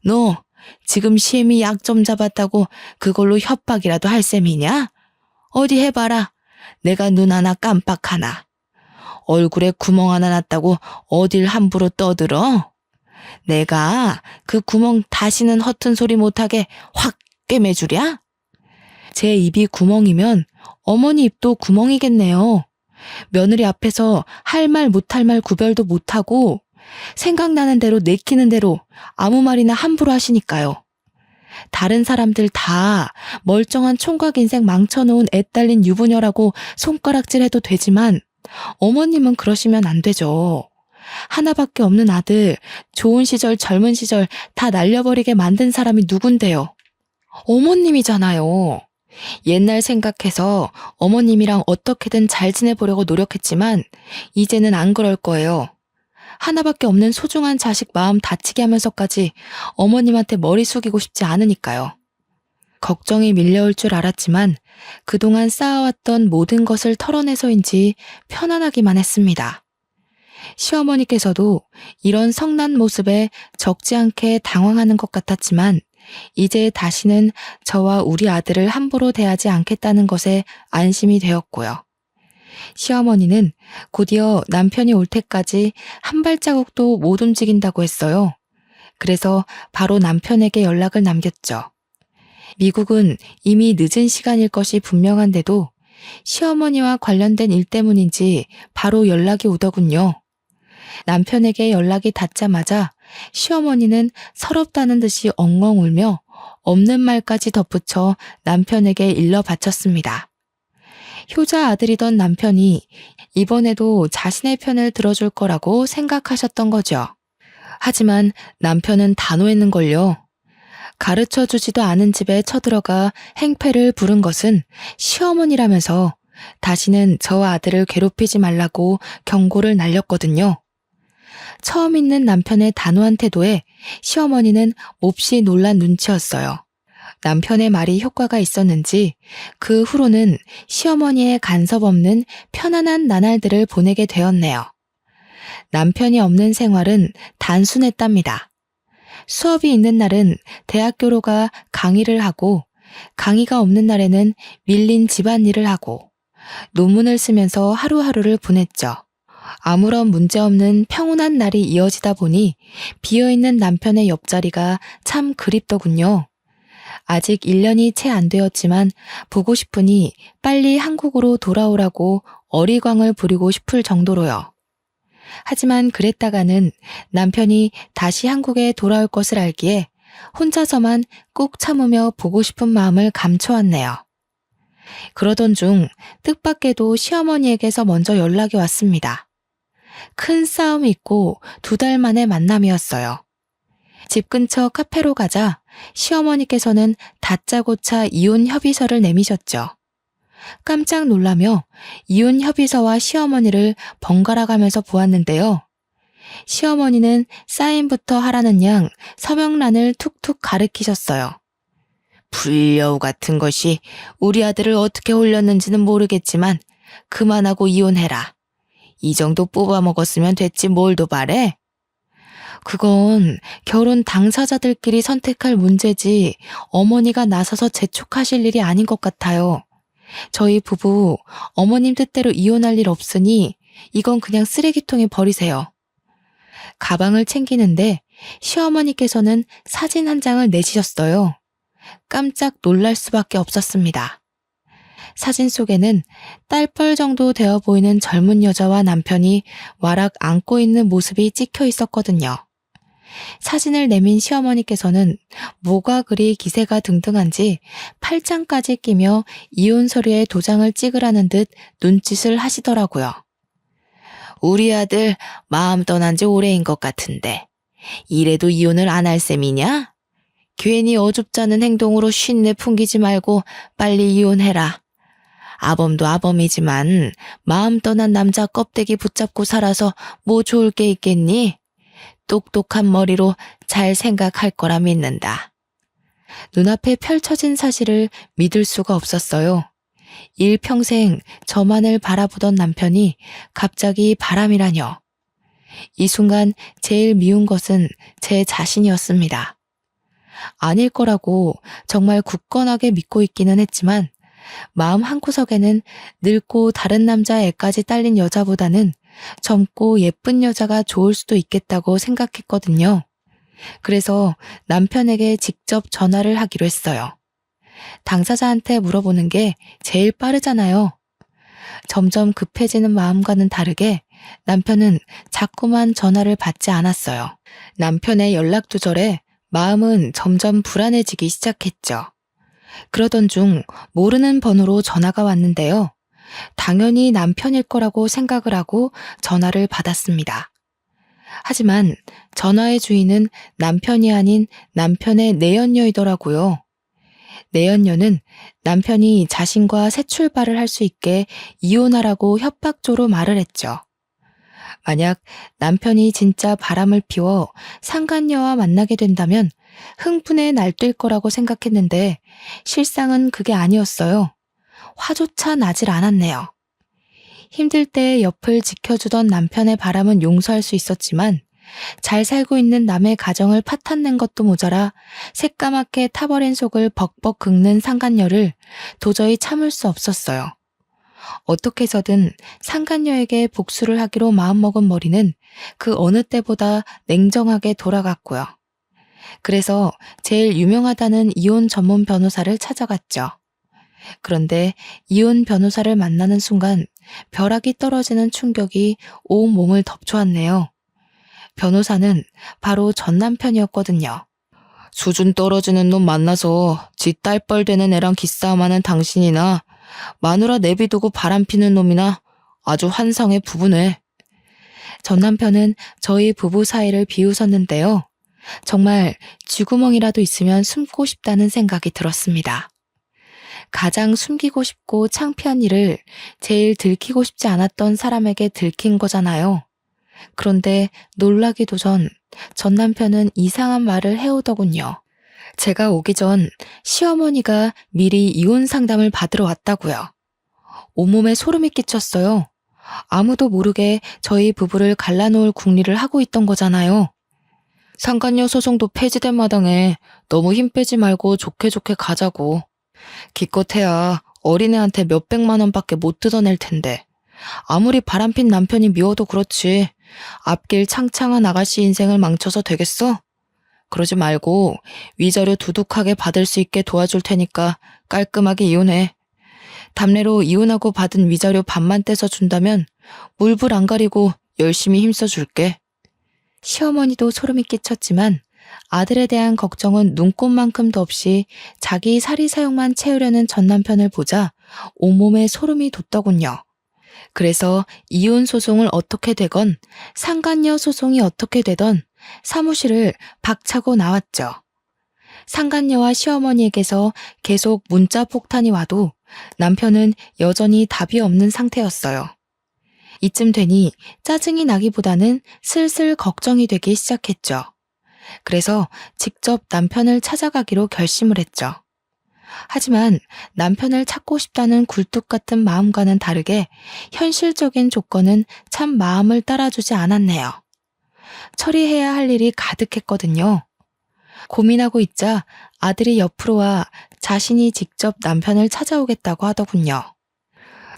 너 지금 시엠이 약 좀 잡았다고 그걸로 협박이라도 할 셈이냐? 어디 해봐라. 내가 눈 하나 깜빡 하나. 얼굴에 구멍 하나 났다고 어딜 함부로 떠들어? 내가 그 구멍 다시는 허튼 소리 못하게 확 꿰매주랴? 제 입이 구멍이면 어머니 입도 구멍이겠네요. 며느리 앞에서 할 말 못할 말 구별도 못하고 생각나는 대로 내키는 대로 아무 말이나 함부로 하시니까요. 다른 사람들 다 멀쩡한 총각 인생 망쳐놓은 애 딸린 유부녀라고 손가락질해도 되지만 어머님은 그러시면 안 되죠. 하나밖에 없는 아들, 좋은 시절 젊은 시절 다 날려버리게 만든 사람이 누군데요. 어머님이잖아요. 옛날 생각해서 어머님이랑 어떻게든 잘 지내보려고 노력했지만 이제는 안 그럴 거예요. 하나밖에 없는 소중한 자식 마음 다치게 하면서까지 어머님한테 머리 숙이고 싶지 않으니까요. 걱정이 밀려올 줄 알았지만 그동안 쌓아왔던 모든 것을 털어내서인지 편안하기만 했습니다. 시어머니께서도 이런 성난 모습에 적지 않게 당황하는 것 같았지만 이제 다시는 저와 우리 아들을 함부로 대하지 않겠다는 것에 안심이 되었고요. 시어머니는 곧이어 남편이 올 때까지 한 발자국도 못 움직인다고 했어요. 그래서 바로 남편에게 연락을 남겼죠. 미국은 이미 늦은 시간일 것이 분명한데도 시어머니와 관련된 일 때문인지 바로 연락이 오더군요. 남편에게 연락이 닿자마자 시어머니는 서럽다는 듯이 엉엉 울며 없는 말까지 덧붙여 남편에게 일러 바쳤습니다. 효자 아들이던 남편이 이번에도 자신의 편을 들어줄 거라고 생각하셨던 거죠. 하지만 남편은 단호했는걸요. 가르쳐 주지도 않은 집에 쳐들어가 행패를 부른 것은 시어머니라면서 다시는 저 아들을 괴롭히지 말라고 경고를 날렸거든요. 처음 있는 남편의 단호한 태도에 시어머니는 몹시 놀란 눈치였어요. 남편의 말이 효과가 있었는지 그 후로는 시어머니의 간섭 없는 편안한 나날들을 보내게 되었네요. 남편이 없는 생활은 단순했답니다. 수업이 있는 날은 대학교로 가 강의를 하고 강의가 없는 날에는 밀린 집안일을 하고 논문을 쓰면서 하루하루를 보냈죠. 아무런 문제 없는 평온한 날이 이어지다 보니 비어있는 남편의 옆자리가 참 그립더군요. 아직 1년이 채 안 되었지만 보고 싶으니 빨리 한국으로 돌아오라고 어리광을 부리고 싶을 정도로요. 하지만 그랬다가는 남편이 다시 한국에 돌아올 것을 알기에 혼자서만 꾹 참으며 보고 싶은 마음을 감춰왔네요. 그러던 중 뜻밖에도 시어머니에게서 먼저 연락이 왔습니다. 큰 싸움이 있고 2달 만의 만남이었어요. 집 근처 카페로 가자 시어머니께서는 다짜고짜 이혼 협의서를 내미셨죠. 깜짝 놀라며 이혼 협의서와 시어머니를 번갈아 가면서 보았는데요. 시어머니는 사인부터 하라는 양 서명란을 툭툭 가리키셨어요. 불려우 같은 것이 우리 아들을 어떻게 홀렸는지는 모르겠지만 그만하고 이혼해라. 이 정도 뽑아먹었으면 됐지 뭘 더 바래? 그건 결혼 당사자들끼리 선택할 문제지 어머니가 나서서 재촉하실 일이 아닌 것 같아요. 저희 부부 어머님 뜻대로 이혼할 일 없으니 이건 그냥 쓰레기통에 버리세요. 가방을 챙기는데 시어머니께서는 사진 한 장을 내시셨어요. 깜짝 놀랄 수밖에 없었습니다. 사진 속에는 딸뻘 정도 되어 보이는 젊은 여자와 남편이 와락 안고 있는 모습이 찍혀 있었거든요. 사진을 내민 시어머니께서는 뭐가 그리 기세가 등등한지 팔짱까지 끼며 이혼 서류에 도장을 찍으라는 듯 눈짓을 하시더라고요. 우리 아들 마음 떠난 지 오래인 것 같은데 이래도 이혼을 안 할 셈이냐? 괜히 어줍잖은 행동으로 쉰내 풍기지 말고 빨리 이혼해라. 아범도 아범이지만 마음 떠난 남자 껍데기 붙잡고 살아서 뭐 좋을 게 있겠니? 똑똑한 머리로 잘 생각할 거라 믿는다. 눈앞에 펼쳐진 사실을 믿을 수가 없었어요. 일평생 저만을 바라보던 남편이 갑자기 바람이라뇨. 이 순간 제일 미운 것은 제 자신이었습니다. 아닐 거라고 정말 굳건하게 믿고 있기는 했지만 마음 한구석에는 늙고 다른 남자 애까지 딸린 여자보다는 젊고 예쁜 여자가 좋을 수도 있겠다고 생각했거든요. 그래서 남편에게 직접 전화를 하기로 했어요. 당사자한테 물어보는 게 제일 빠르잖아요. 점점 급해지는 마음과는 다르게 남편은 자꾸만 전화를 받지 않았어요. 남편의 연락 두절에 마음은 점점 불안해지기 시작했죠. 그러던 중 모르는 번호로 전화가 왔는데요. 당연히 남편일 거라고 생각을 하고 전화를 받았습니다. 하지만 전화의 주인은 남편이 아닌 남편의 내연녀이더라고요. 내연녀는 남편이 자신과 새 출발을 할 수 있게 이혼하라고 협박조로 말을 했죠. 만약 남편이 진짜 바람을 피워 상간녀와 만나게 된다면 흥분에 날뛸 거라고 생각했는데 실상은 그게 아니었어요. 화조차 나질 않았네요. 힘들 때 옆을 지켜주던 남편의 바람은 용서할 수 있었지만 잘 살고 있는 남의 가정을 파탄낸 것도 모자라 새까맣게 타버린 속을 벅벅 긁는 상간녀를 도저히 참을 수 없었어요. 어떻게 해서든 상간녀에게 복수를 하기로 마음먹은 머리는 그 어느 때보다 냉정하게 돌아갔고요. 그래서 제일 유명하다는 이혼 전문 변호사를 찾아갔죠. 그런데 이혼 변호사를 만나는 순간 벼락이 떨어지는 충격이 온 몸을 덮쳐왔네요. 변호사는 바로 전 남편이었거든요. 수준 떨어지는 놈 만나서 지 딸뻘 되는 애랑 기싸움하는 당신이나 마누라 내비두고 바람피는 놈이나 아주 환상의 부부네. 전 남편은 저희 부부 사이를 비웃었는데요. 정말 쥐구멍이라도 있으면 숨고 싶다는 생각이 들었습니다. 가장 숨기고 싶고 창피한 일을 제일 들키고 싶지 않았던 사람에게 들킨 거잖아요. 그런데 놀라기도 전 남편은 이상한 말을 해오더군요. 제가 오기 전 시어머니가 미리 이혼 상담을 받으러 왔다고요. 온몸에 소름이 끼쳤어요. 아무도 모르게 저희 부부를 갈라놓을 궁리를 하고 있던 거잖아요. 상간녀 소송도 폐지된 마당에 너무 힘 빼지 말고 좋게 좋게 가자고. 기껏해야 어린애한테 몇백만 원밖에 못 뜯어낼 텐데. 아무리 바람핀 남편이 미워도 그렇지. 앞길 창창한 아가씨 인생을 망쳐서 되겠어? 그러지 말고 위자료 두둑하게 받을 수 있게 도와줄 테니까 깔끔하게 이혼해. 담례로 이혼하고 받은 위자료 반만 떼서 준다면 물불 안 가리고 열심히 힘써줄게. 시어머니도 소름이 끼쳤지만 아들에 대한 걱정은 눈꼽만큼도 없이 자기 사리사욕만 채우려는 전 남편을 보자 온몸에 소름이 돋더군요. 그래서 이혼 소송을 어떻게 되건 상간녀 소송이 어떻게 되던 사무실을 박차고 나왔죠. 상간녀와 시어머니에게서 계속 문자 폭탄이 와도 남편은 여전히 답이 없는 상태였어요. 이쯤 되니 짜증이 나기보다는 슬슬 걱정이 되기 시작했죠. 그래서 직접 남편을 찾아가기로 결심을 했죠. 하지만 남편을 찾고 싶다는 굴뚝 같은 마음과는 다르게 현실적인 조건은 참 마음을 따라주지 않았네요. 처리해야 할 일이 가득했거든요. 고민하고 있자 아들이 옆으로 와 자신이 직접 남편을 찾아오겠다고 하더군요.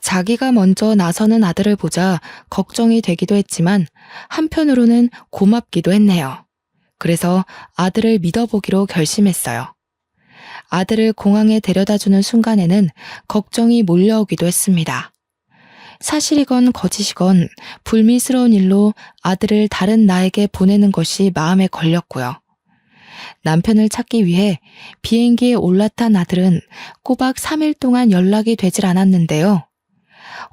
자기가 먼저 나서는 아들을 보자 걱정이 되기도 했지만 한편으로는 고맙기도 했네요. 그래서 아들을 믿어보기로 결심했어요. 아들을 공항에 데려다주는 순간에는 걱정이 몰려오기도 했습니다. 사실이건 거짓이건 불미스러운 일로 아들을 다른 나에게 보내는 것이 마음에 걸렸고요. 남편을 찾기 위해 비행기에 올라탄 아들은 꼬박 3일 동안 연락이 되질 않았는데요.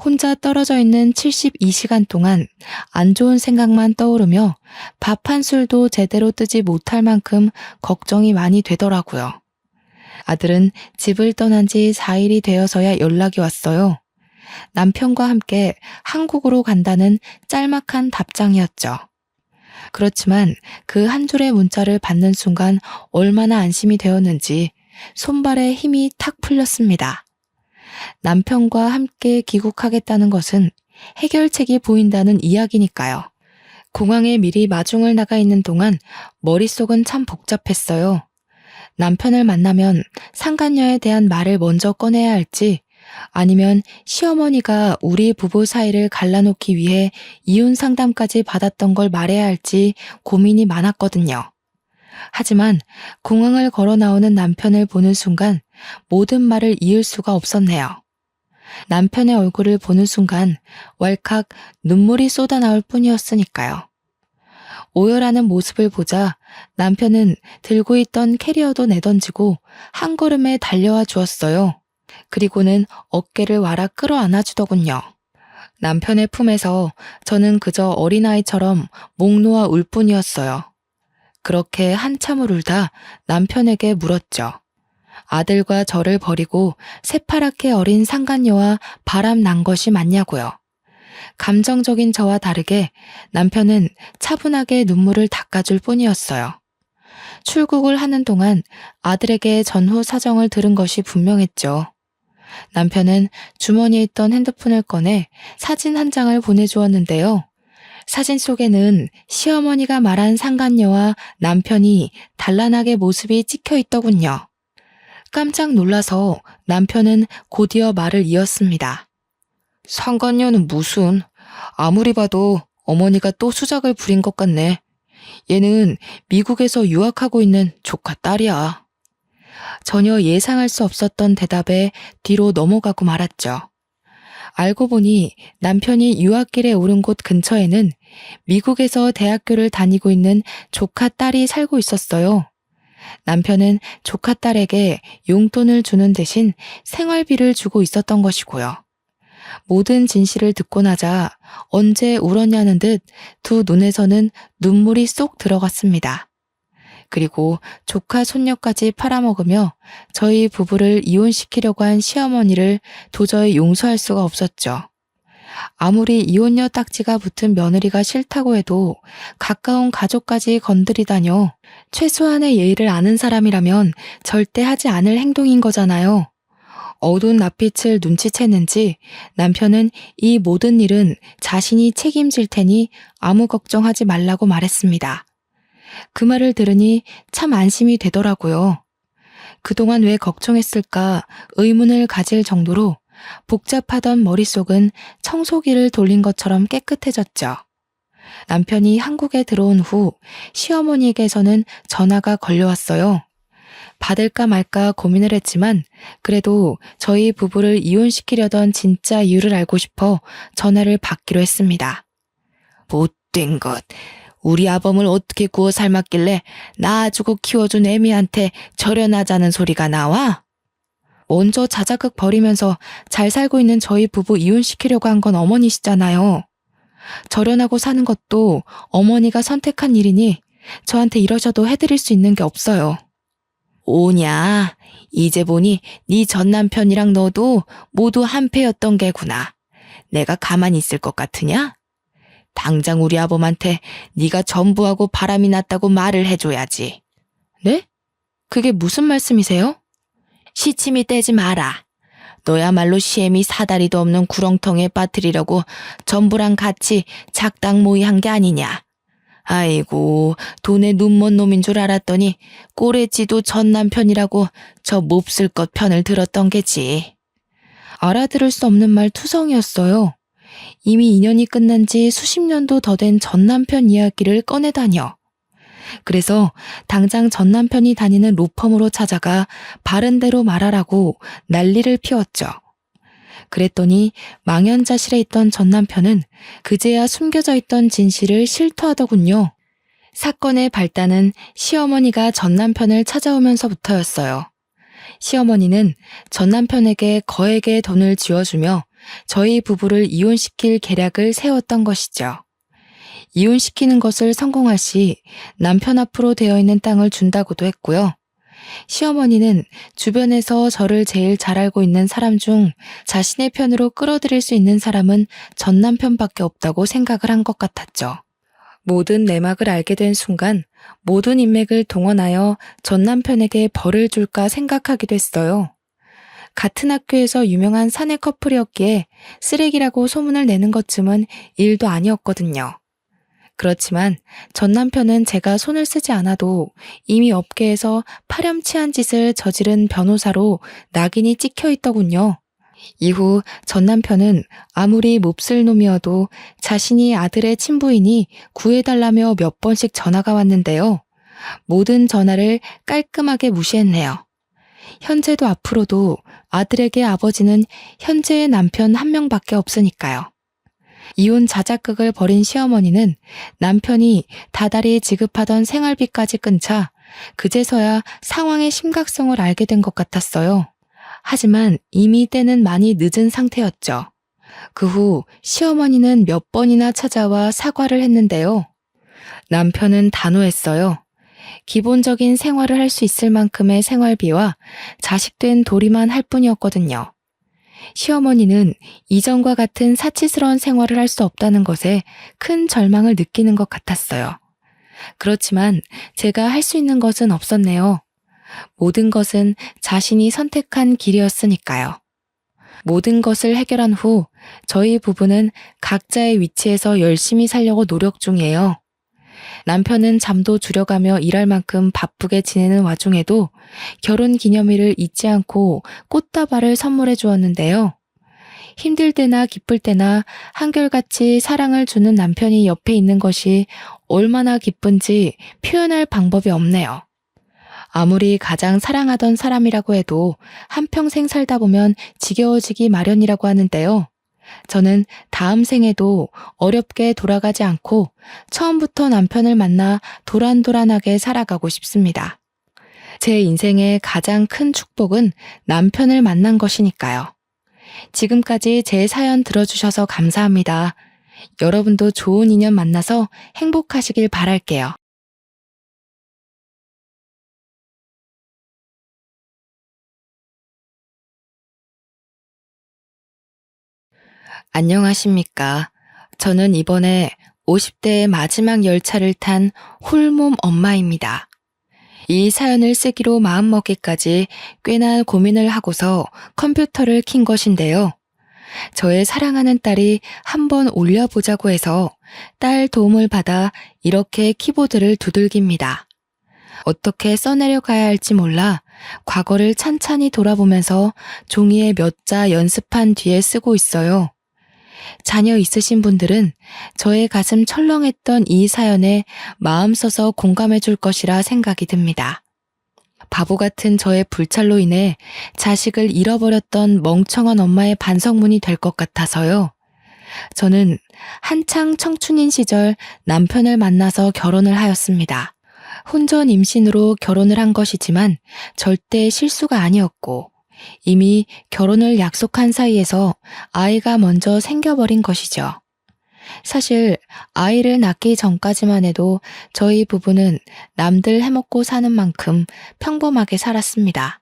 혼자 떨어져 있는 72시간 동안 안 좋은 생각만 떠오르며 밥 한 술도 제대로 뜨지 못할 만큼 걱정이 많이 되더라고요. 아들은 집을 떠난 지 4일이 되어서야 연락이 왔어요. 남편과 함께 한국으로 간다는 짤막한 답장이었죠. 그렇지만 그 한 줄의 문자를 받는 순간 얼마나 안심이 되었는지 손발에 힘이 탁 풀렸습니다. 남편과 함께 귀국하겠다는 것은 해결책이 보인다는 이야기니까요. 공항에 미리 마중을 나가 있는 동안 머릿속은 참 복잡했어요. 남편을 만나면 상간녀에 대한 말을 먼저 꺼내야 할지 아니면 시어머니가 우리 부부 사이를 갈라놓기 위해 이혼 상담까지 받았던 걸 말해야 할지 고민이 많았거든요. 하지만 공항을 걸어 나오는 남편을 보는 순간 모든 말을 이을 수가 없었네요. 남편의 얼굴을 보는 순간 왈칵 눈물이 쏟아나올 뿐이었으니까요. 오열하는 모습을 보자 남편은 들고 있던 캐리어도 내던지고 한 걸음에 달려와 주었어요. 그리고는 어깨를 와라 끌어안아 주더군요. 남편의 품에서 저는 그저 어린아이처럼 목 놓아 울 뿐이었어요. 그렇게 한참을 울다 남편에게 물었죠. 아들과 저를 버리고 새파랗게 어린 상간녀와 바람 난 것이 맞냐고요. 감정적인 저와 다르게 남편은 차분하게 눈물을 닦아줄 뿐이었어요. 출국을 하는 동안 아들에게 전후 사정을 들은 것이 분명했죠. 남편은 주머니에 있던 핸드폰을 꺼내 사진 한 장을 보내주었는데요. 사진 속에는 시어머니가 말한 상간녀와 남편이 단란하게 모습이 찍혀 있더군요. 깜짝 놀라서 남편은 곧이어 말을 이었습니다. 상간녀는 무슨, 아무리 봐도 어머니가 또 수작을 부린 것 같네. 얘는 미국에서 유학하고 있는 조카 딸이야. 전혀 예상할 수 없었던 대답에 뒤로 넘어가고 말았죠. 알고 보니 남편이 유학길에 오른 곳 근처에는 미국에서 대학교를 다니고 있는 조카 딸이 살고 있었어요. 남편은 조카 딸에게 용돈을 주는 대신 생활비를 주고 있었던 것이고요. 모든 진실을 듣고 나자 언제 울었냐는 듯 두 눈에서는 눈물이 쏙 들어갔습니다. 그리고 조카 손녀까지 팔아먹으며 저희 부부를 이혼시키려고 한 시어머니를 도저히 용서할 수가 없었죠. 아무리 이혼녀 딱지가 붙은 며느리가 싫다고 해도 가까운 가족까지 건드리다뇨. 최소한의 예의를 아는 사람이라면 절대 하지 않을 행동인 거잖아요. 어두운 낯빛을 눈치챘는지 남편은 이 모든 일은 자신이 책임질 테니 아무 걱정하지 말라고 말했습니다. 그 말을 들으니 참 안심이 되더라고요. 그동안 왜 걱정했을까 의문을 가질 정도로 복잡하던 머릿속은 청소기를 돌린 것처럼 깨끗해졌죠. 남편이 한국에 들어온 후 시어머니에게서는 전화가 걸려왔어요. 받을까 말까 고민을 했지만 그래도 저희 부부를 이혼시키려던 진짜 이유를 알고 싶어 전화를 받기로 했습니다. 못된 것. 우리 아범을 어떻게 구워 삶았길래 낳아주고 키워준 애미한테 절연하자는 소리가 나와? 먼저 자작극 벌이면서 잘 살고 있는 저희 부부 이혼시키려고 한 건 어머니시잖아요. 절연하고 사는 것도 어머니가 선택한 일이니 저한테 이러셔도 해드릴 수 있는 게 없어요. 오냐, 이제 보니 네 전남편이랑 너도 모두 한패였던 게구나. 내가 가만히 있을 것 같으냐? 당장 우리 아범한테 네가 전부하고 바람이 났다고 말을 해줘야지. 네? 그게 무슨 말씀이세요? 시침이 떼지 마라. 너야말로 시애미 사다리도 없는 구렁텅이에 빠뜨리려고 전부랑 같이 작당 모의한 게 아니냐. 아이고, 돈에 눈먼 놈인 줄 알았더니 꼬레지도 전 남편이라고 저 몹쓸 것 편을 들었던 게지. 알아들을 수 없는 말 투성이었어요. 이미 인연이 끝난 지 수십 년도 더 된 전 남편 이야기를 꺼내다녀. 그래서 당장 전 남편이 다니는 로펌으로 찾아가 바른 대로 말하라고 난리를 피웠죠. 그랬더니 망연자실에 있던 전 남편은 그제야 숨겨져 있던 진실을 실토하더군요. 사건의 발단은 시어머니가 전 남편을 찾아오면서부터였어요. 시어머니는 전 남편에게 거액의 돈을 쥐어주며 저희 부부를 이혼시킬 계략을 세웠던 것이죠. 이혼시키는 것을 성공할 시 남편 앞으로 되어 있는 땅을 준다고도 했고요. 시어머니는 주변에서 저를 제일 잘 알고 있는 사람 중 자신의 편으로 끌어들일 수 있는 사람은 전 남편밖에 없다고 생각을 한 것 같았죠. 모든 내막을 알게 된 순간 모든 인맥을 동원하여 전 남편에게 벌을 줄까 생각하기도 했어요. 같은 학교에서 유명한 사내 커플이었기에 쓰레기라고 소문을 내는 것쯤은 일도 아니었거든요. 그렇지만 전 남편은 제가 손을 쓰지 않아도 이미 업계에서 파렴치한 짓을 저지른 변호사로 낙인이 찍혀 있더군요. 이후 전 남편은 아무리 몹쓸 놈이어도 자신이 아들의 친부이니 구해달라며 몇 번씩 전화가 왔는데요. 모든 전화를 깔끔하게 무시했네요. 현재도 앞으로도 아들에게 아버지는 현재의 남편 한 명밖에 없으니까요. 이혼 자작극을 벌인 시어머니는 남편이 다달이 지급하던 생활비까지 끊자 그제서야 상황의 심각성을 알게 된 것 같았어요. 하지만 이미 때는 많이 늦은 상태였죠. 그 후 시어머니는 몇 번이나 찾아와 사과를 했는데요. 남편은 단호했어요. 기본적인 생활을 할 수 있을 만큼의 생활비와 자식된 도리만 할 뿐이었거든요. 시어머니는 이전과 같은 사치스러운 생활을 할 수 없다는 것에 큰 절망을 느끼는 것 같았어요. 그렇지만 제가 할 수 있는 것은 없었네요. 모든 것은 자신이 선택한 길이었으니까요. 모든 것을 해결한 후 저희 부부는 각자의 위치에서 열심히 살려고 노력 중이에요. 남편은 잠도 줄여가며 일할 만큼 바쁘게 지내는 와중에도 결혼 기념일을 잊지 않고 꽃다발을 선물해 주었는데요. 힘들 때나 기쁠 때나 한결같이 사랑을 주는 남편이 옆에 있는 것이 얼마나 기쁜지 표현할 방법이 없네요. 아무리 가장 사랑하던 사람이라고 해도 한평생 살다 보면 지겨워지기 마련이라고 하는데요. 저는 다음 생에도 어렵게 돌아가지 않고 처음부터 남편을 만나 도란도란하게 살아가고 싶습니다. 제 인생의 가장 큰 축복은 남편을 만난 것이니까요. 지금까지 제 사연 들어주셔서 감사합니다. 여러분도 좋은 인연 만나서 행복하시길 바랄게요. 안녕하십니까. 저는 이번에 50대의 마지막 열차를 탄 홀몸 엄마입니다. 이 사연을 쓰기로 마음먹기까지 꽤나 고민을 하고서 컴퓨터를 킨 것인데요. 저의 사랑하는 딸이 한번 올려보자고 해서 딸 도움을 받아 이렇게 키보드를 두들깁니다. 어떻게 써내려가야 할지 몰라 과거를 찬찬히 돌아보면서 종이에 몇 자 연습한 뒤에 쓰고 있어요. 자녀 있으신 분들은 저의 가슴 철렁했던 이 사연에 마음 써서 공감해 줄 것이라 생각이 듭니다. 바보 같은 저의 불찰로 인해 자식을 잃어버렸던 멍청한 엄마의 반성문이 될 것 같아서요. 저는 한창 청춘인 시절 남편을 만나서 결혼을 하였습니다. 혼전 임신으로 결혼을 한 것이지만 절대 실수가 아니었고 이미 결혼을 약속한 사이에서 아이가 먼저 생겨버린 것이죠. 사실 아이를 낳기 전까지만 해도 저희 부부는 남들 해먹고 사는 만큼 평범하게 살았습니다.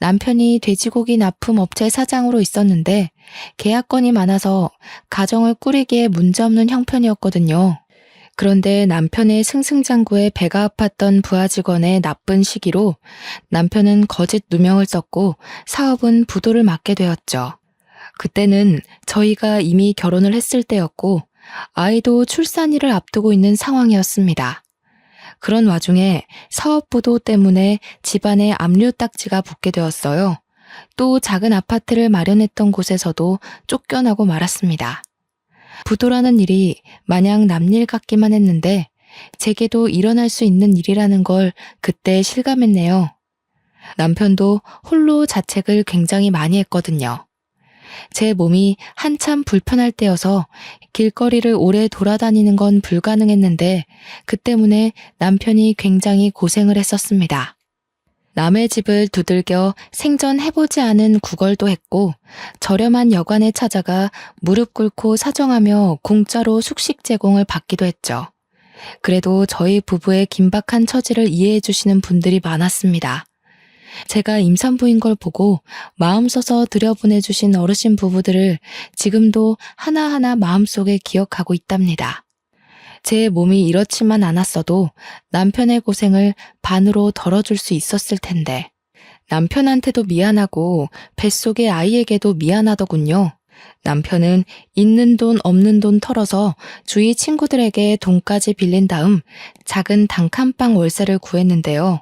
남편이 돼지고기 납품 업체 사장으로 있었는데 계약건이 많아서 가정을 꾸리기에 문제없는 형편이었거든요. 그런데 남편의 승승장구에 배가 아팠던 부하 직원의 나쁜 시기로 남편은 거짓 누명을 썼고 사업은 부도를 맞게 되었죠. 그때는 저희가 이미 결혼을 했을 때였고 아이도 출산일을 앞두고 있는 상황이었습니다. 그런 와중에 사업 부도 때문에 집안에 압류 딱지가 붙게 되었어요. 또 작은 아파트를 마련했던 곳에서도 쫓겨나고 말았습니다. 부도라는 일이 마냥 남일 같기만 했는데 제게도 일어날 수 있는 일이라는 걸 그때 실감했네요. 남편도 홀로 자책을 굉장히 많이 했거든요. 제 몸이 한참 불편할 때여서 길거리를 오래 돌아다니는 건 불가능했는데 그 때문에 남편이 굉장히 고생을 했었습니다. 남의 집을 두들겨 생전해보지 않은 구걸도 했고 저렴한 여관에 찾아가 무릎 꿇고 사정하며 공짜로 숙식 제공을 받기도 했죠. 그래도 저희 부부의 긴박한 처지를 이해해 주시는 분들이 많았습니다. 제가 임산부인 걸 보고 마음 써서 들여보내주신 어르신 부부들을 지금도 하나하나 마음속에 기억하고 있답니다. 제 몸이 이렇지만 않았어도 남편의 고생을 반으로 덜어줄 수 있었을 텐데 남편한테도 미안하고 뱃속의 아이에게도 미안하더군요. 남편은 있는 돈 없는 돈 털어서 주위 친구들에게 돈까지 빌린 다음 작은 단칸방 월세를 구했는데요.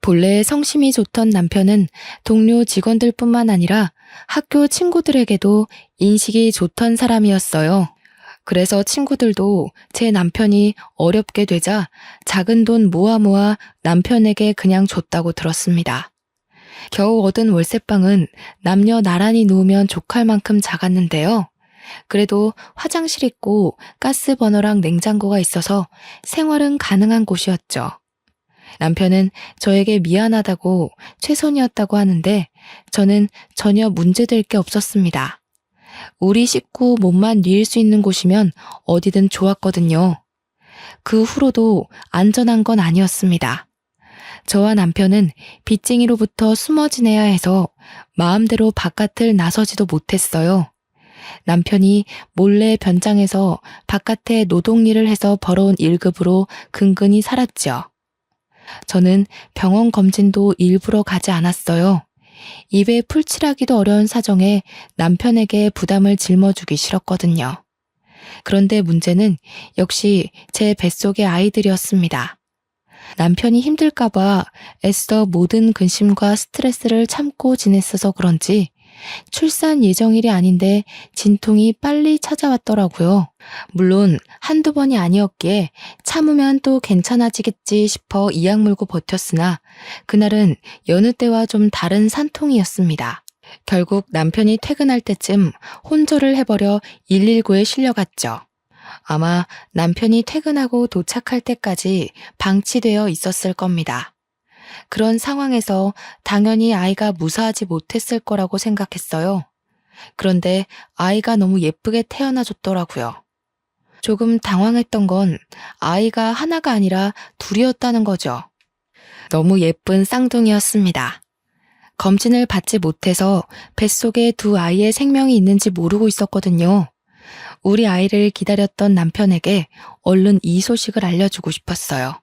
본래 성심이 좋던 남편은 동료 직원들뿐만 아니라 학교 친구들에게도 인식이 좋던 사람이었어요. 그래서 친구들도 제 남편이 어렵게 되자 작은 돈 모아 남편에게 그냥 줬다고 들었습니다. 겨우 얻은 월세방은 남녀 나란히 누우면 족할 만큼 작았는데요. 그래도 화장실 있고 가스버너랑 냉장고가 있어서 생활은 가능한 곳이었죠. 남편은 저에게 미안하다고 최선이었다고 하는데 저는 전혀 문제될 게 없었습니다. 우리 식구 몸만 뉘일 수 있는 곳이면 어디든 좋았거든요. 그 후로도 안전한 건 아니었습니다. 저와 남편은 빚쟁이로부터 숨어 지내야 해서 마음대로 바깥을 나서지도 못했어요. 남편이 몰래 변장해서 바깥에 노동일을 해서 벌어온 1급으로 근근히 살았죠. 저는 병원 검진도 일부러 가지 않았어요. 입에 풀칠하기도 어려운 사정에 남편에게 부담을 짊어주기 싫었거든요. 그런데 문제는 역시 제 뱃속의 아이들이었습니다. 남편이 힘들까봐 애써 모든 근심과 스트레스를 참고 지냈어서 그런지 출산 예정일이 아닌데 진통이 빨리 찾아왔더라고요. 물론 한두 번이 아니었기에 참으면 또 괜찮아지겠지 싶어 이악 물고 버텼으나 그날은 여느 때와 좀 다른 산통이었습니다. 결국 남편이 퇴근할 때쯤 혼절을 해버려 119에 실려갔죠. 아마 남편이 퇴근하고 도착할 때까지 방치되어 있었을 겁니다. 그런 상황에서 당연히 아이가 무사하지 못했을 거라고 생각했어요. 그런데 아이가 너무 예쁘게 태어나줬더라고요. 조금 당황했던 건 아이가 하나가 아니라 둘이었다는 거죠. 너무 예쁜 쌍둥이였습니다. 검진을 받지 못해서 뱃속에 두 아이의 생명이 있는지 모르고 있었거든요. 우리 아이를 기다렸던 남편에게 얼른 이 소식을 알려주고 싶었어요.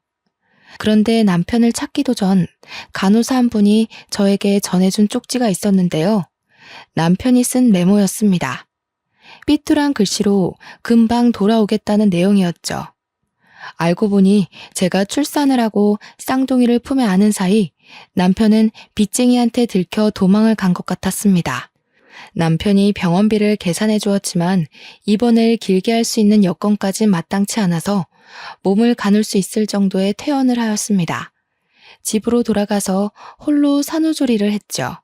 그런데 남편을 찾기도 전 간호사 한 분이 저에게 전해준 쪽지가 있었는데요. 남편이 쓴 메모였습니다. 삐뚤한 글씨로 금방 돌아오겠다는 내용이었죠. 알고 보니 제가 출산을 하고 쌍둥이를 품에 안은 사이 남편은 빚쟁이한테 들켜 도망을 간 것 같았습니다. 남편이 병원비를 계산해 주었지만 입원을 길게 할 수 있는 여건까지 마땅치 않아서 몸을 가눌 수 있을 정도의 퇴원을 하였습니다. 집으로 돌아가서 홀로 산후조리를 했죠.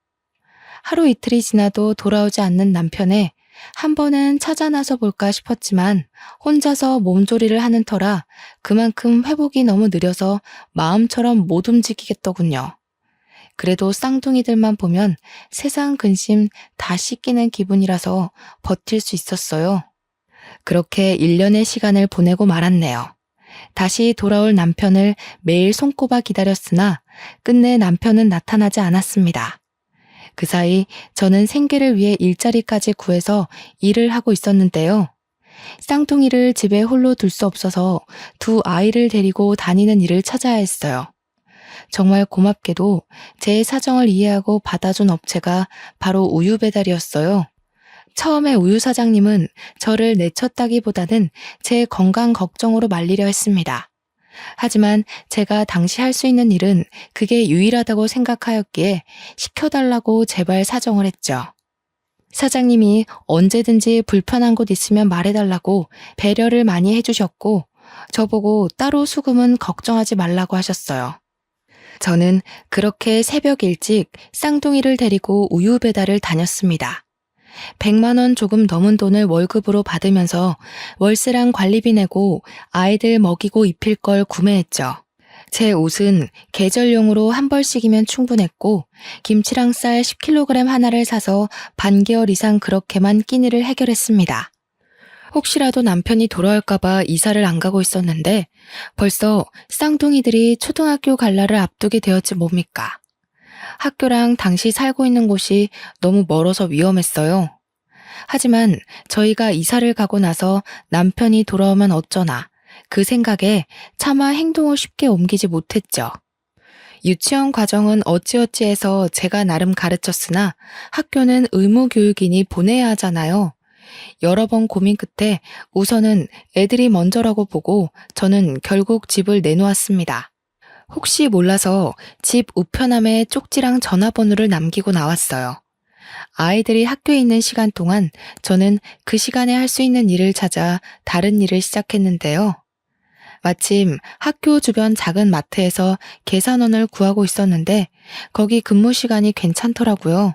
하루 이틀이 지나도 돌아오지 않는 남편에 한 번은 찾아 나서 볼까 싶었지만 혼자서 몸조리를 하는 터라 그만큼 회복이 너무 느려서 마음처럼 못 움직이겠더군요. 그래도 쌍둥이들만 보면 세상 근심 다 씻기는 기분이라서 버틸 수 있었어요. 그렇게 1년의 시간을 보내고 말았네요. 다시 돌아올 남편을 매일 손꼽아 기다렸으나 끝내 남편은 나타나지 않았습니다. 그 사이 저는 생계를 위해 일자리까지 구해서 일을 하고 있었는데요. 쌍둥이를 집에 홀로 둘 수 없어서 두 아이를 데리고 다니는 일을 찾아야 했어요. 정말 고맙게도 제 사정을 이해하고 받아준 업체가 바로 우유 배달이었어요. 처음에 우유 사장님은 저를 내쳤다기보다는 제 건강 걱정으로 말리려 했습니다. 하지만 제가 당시 할 수 있는 일은 그게 유일하다고 생각하였기에 시켜달라고 제발 사정을 했죠. 사장님이 언제든지 불편한 곳 있으면 말해달라고 배려를 많이 해주셨고 저보고 따로 수금은 걱정하지 말라고 하셨어요. 저는 그렇게 새벽 일찍 쌍둥이를 데리고 우유 배달을 다녔습니다. 100만 원 조금 넘은 돈을 월급으로 받으면서 월세랑 관리비 내고 아이들 먹이고 입힐 걸 구매했죠. 제 옷은 계절용으로 한 벌씩이면 충분했고 김치랑 쌀 10kg 하나를 사서 반개월 이상 그렇게만 끼니를 해결했습니다. 혹시라도 남편이 돌아올까봐 이사를 안 가고 있었는데 벌써 쌍둥이들이 초등학교 갈 날을 앞두게 되었지 뭡니까. 학교랑 당시 살고 있는 곳이 너무 멀어서 위험했어요. 하지만 저희가 이사를 가고 나서 남편이 돌아오면 어쩌나 그 생각에 차마 행동을 쉽게 옮기지 못했죠. 유치원 과정은 어찌어찌해서 제가 나름 가르쳤으나 학교는 의무교육이니 보내야 하잖아요. 여러 번 고민 끝에 우선은 애들이 먼저라고 보고 저는 결국 집을 내놓았습니다. 혹시 몰라서 집 우편함에 쪽지랑 전화번호를 남기고 나왔어요. 아이들이 학교에 있는 시간 동안 저는 그 시간에 할 수 있는 일을 찾아 다른 일을 시작했는데요. 마침 학교 주변 작은 마트에서 계산원을 구하고 있었는데 거기 근무 시간이 괜찮더라고요.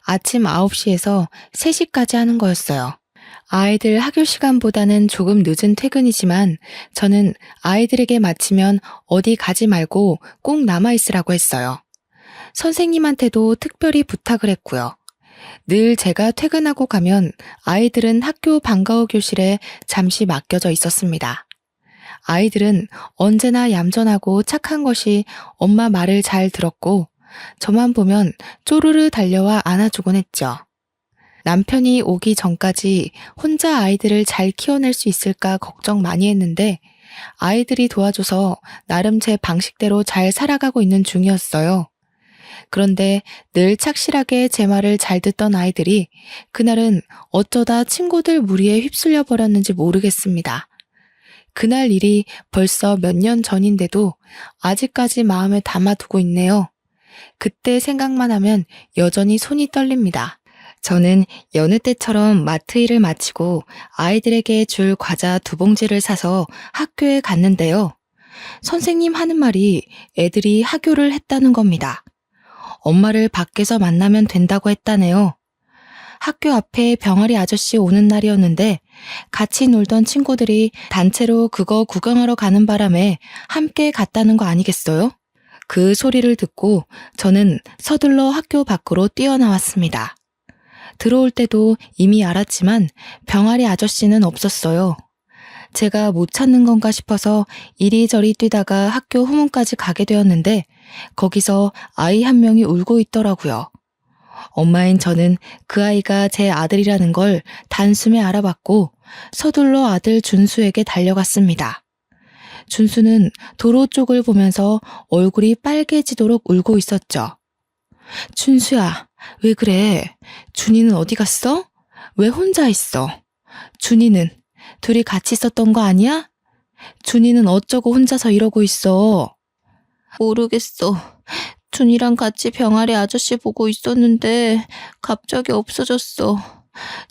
아침 9시에서 3시까지 하는 거였어요. 아이들 학교 시간보다는 조금 늦은 퇴근이지만 저는 아이들에게 마치면 어디 가지 말고 꼭 남아있으라고 했어요. 선생님한테도 특별히 부탁을 했고요. 늘 제가 퇴근하고 가면 아이들은 학교 방과후 교실에 잠시 맡겨져 있었습니다. 아이들은 언제나 얌전하고 착한 것이 엄마 말을 잘 들었고 저만 보면 쪼르르 달려와 안아주곤 했죠. 남편이 오기 전까지 혼자 아이들을 잘 키워낼 수 있을까 걱정 많이 했는데 아이들이 도와줘서 나름 제 방식대로 잘 살아가고 있는 중이었어요. 그런데 늘 착실하게 제 말을 잘 듣던 아이들이 그날은 어쩌다 친구들 무리에 휩쓸려 버렸는지 모르겠습니다. 그날 일이 벌써 몇 년 전인데도 아직까지 마음에 담아두고 있네요. 그때 생각만 하면 여전히 손이 떨립니다. 저는 여느 때처럼 마트 일을 마치고 아이들에게 줄 과자 2봉지를 사서 학교에 갔는데요. 선생님 하는 말이 애들이 하교를 했다는 겁니다. 엄마를 밖에서 만나면 된다고 했다네요. 학교 앞에 병아리 아저씨 오는 날이었는데 같이 놀던 친구들이 단체로 그거 구경하러 가는 바람에 함께 갔다는 거 아니겠어요? 그 소리를 듣고 저는 서둘러 학교 밖으로 뛰어나왔습니다. 들어올 때도 이미 알았지만 병아리 아저씨는 없었어요. 제가 못 찾는 건가 싶어서 이리저리 뛰다가 학교 후문까지 가게 되었는데 거기서 아이 한 명이 울고 있더라고요. 엄마인 저는 그 아이가 제 아들이라는 걸 단숨에 알아봤고 서둘러 아들 준수에게 달려갔습니다. 준수는 도로 쪽을 보면서 얼굴이 빨개지도록 울고 있었죠. 준수야, 왜 그래? 준이는 어디 갔어? 왜 혼자 있어? 준이는 둘이 같이 있었던 거 아니야? 준이는 어쩌고 혼자서 이러고 있어? 모르겠어. 준이랑 같이 병아리 아저씨 보고 있었는데 갑자기 없어졌어.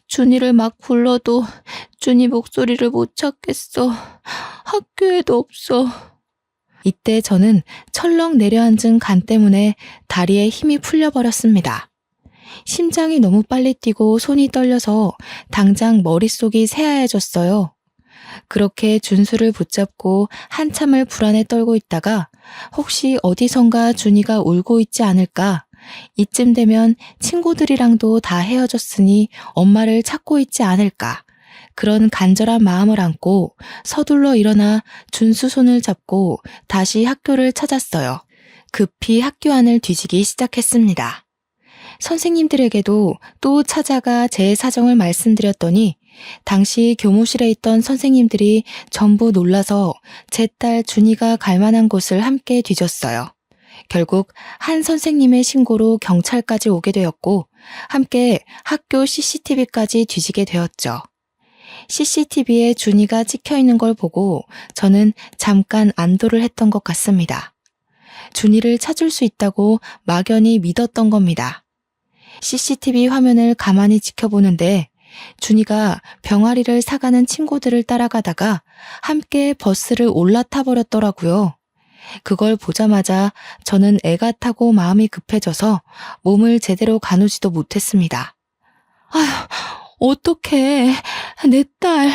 준이를 막 불러도 준이 목소리를 못 찾겠어. 학교에도 없어. 이때 저는 철렁 내려앉은 간 때문에 다리에 힘이 풀려버렸습니다. 심장이 너무 빨리 뛰고 손이 떨려서 당장 머릿속이 새하얘졌어요. 그렇게 준수를 붙잡고 한참을 불안에 떨고 있다가 혹시 어디선가 준이가 울고 있지 않을까? 이쯤 되면 친구들이랑도 다 헤어졌으니 엄마를 찾고 있지 않을까? 그런 간절한 마음을 안고 서둘러 일어나 준수 손을 잡고 다시 학교를 찾았어요. 급히 학교 안을 뒤지기 시작했습니다. 선생님들에게도 또 찾아가 제 사정을 말씀드렸더니 당시 교무실에 있던 선생님들이 전부 놀라서 제 딸 준이가 갈 만한 곳을 함께 뒤졌어요. 결국 한 선생님의 신고로 경찰까지 오게 되었고 함께 학교 CCTV까지 뒤지게 되었죠. CCTV에 준이가 찍혀 있는 걸 보고 저는 잠깐 안도를 했던 것 같습니다. 준이를 찾을 수 있다고 막연히 믿었던 겁니다. CCTV 화면을 가만히 지켜보는데 준이가 병아리를 사가는 친구들을 따라가다가 함께 버스를 올라타 버렸더라고요. 그걸 보자마자 저는 애가 타고 마음이 급해져서 몸을 제대로 가누지도 못했습니다. 아휴, 어떡해. 내 딸.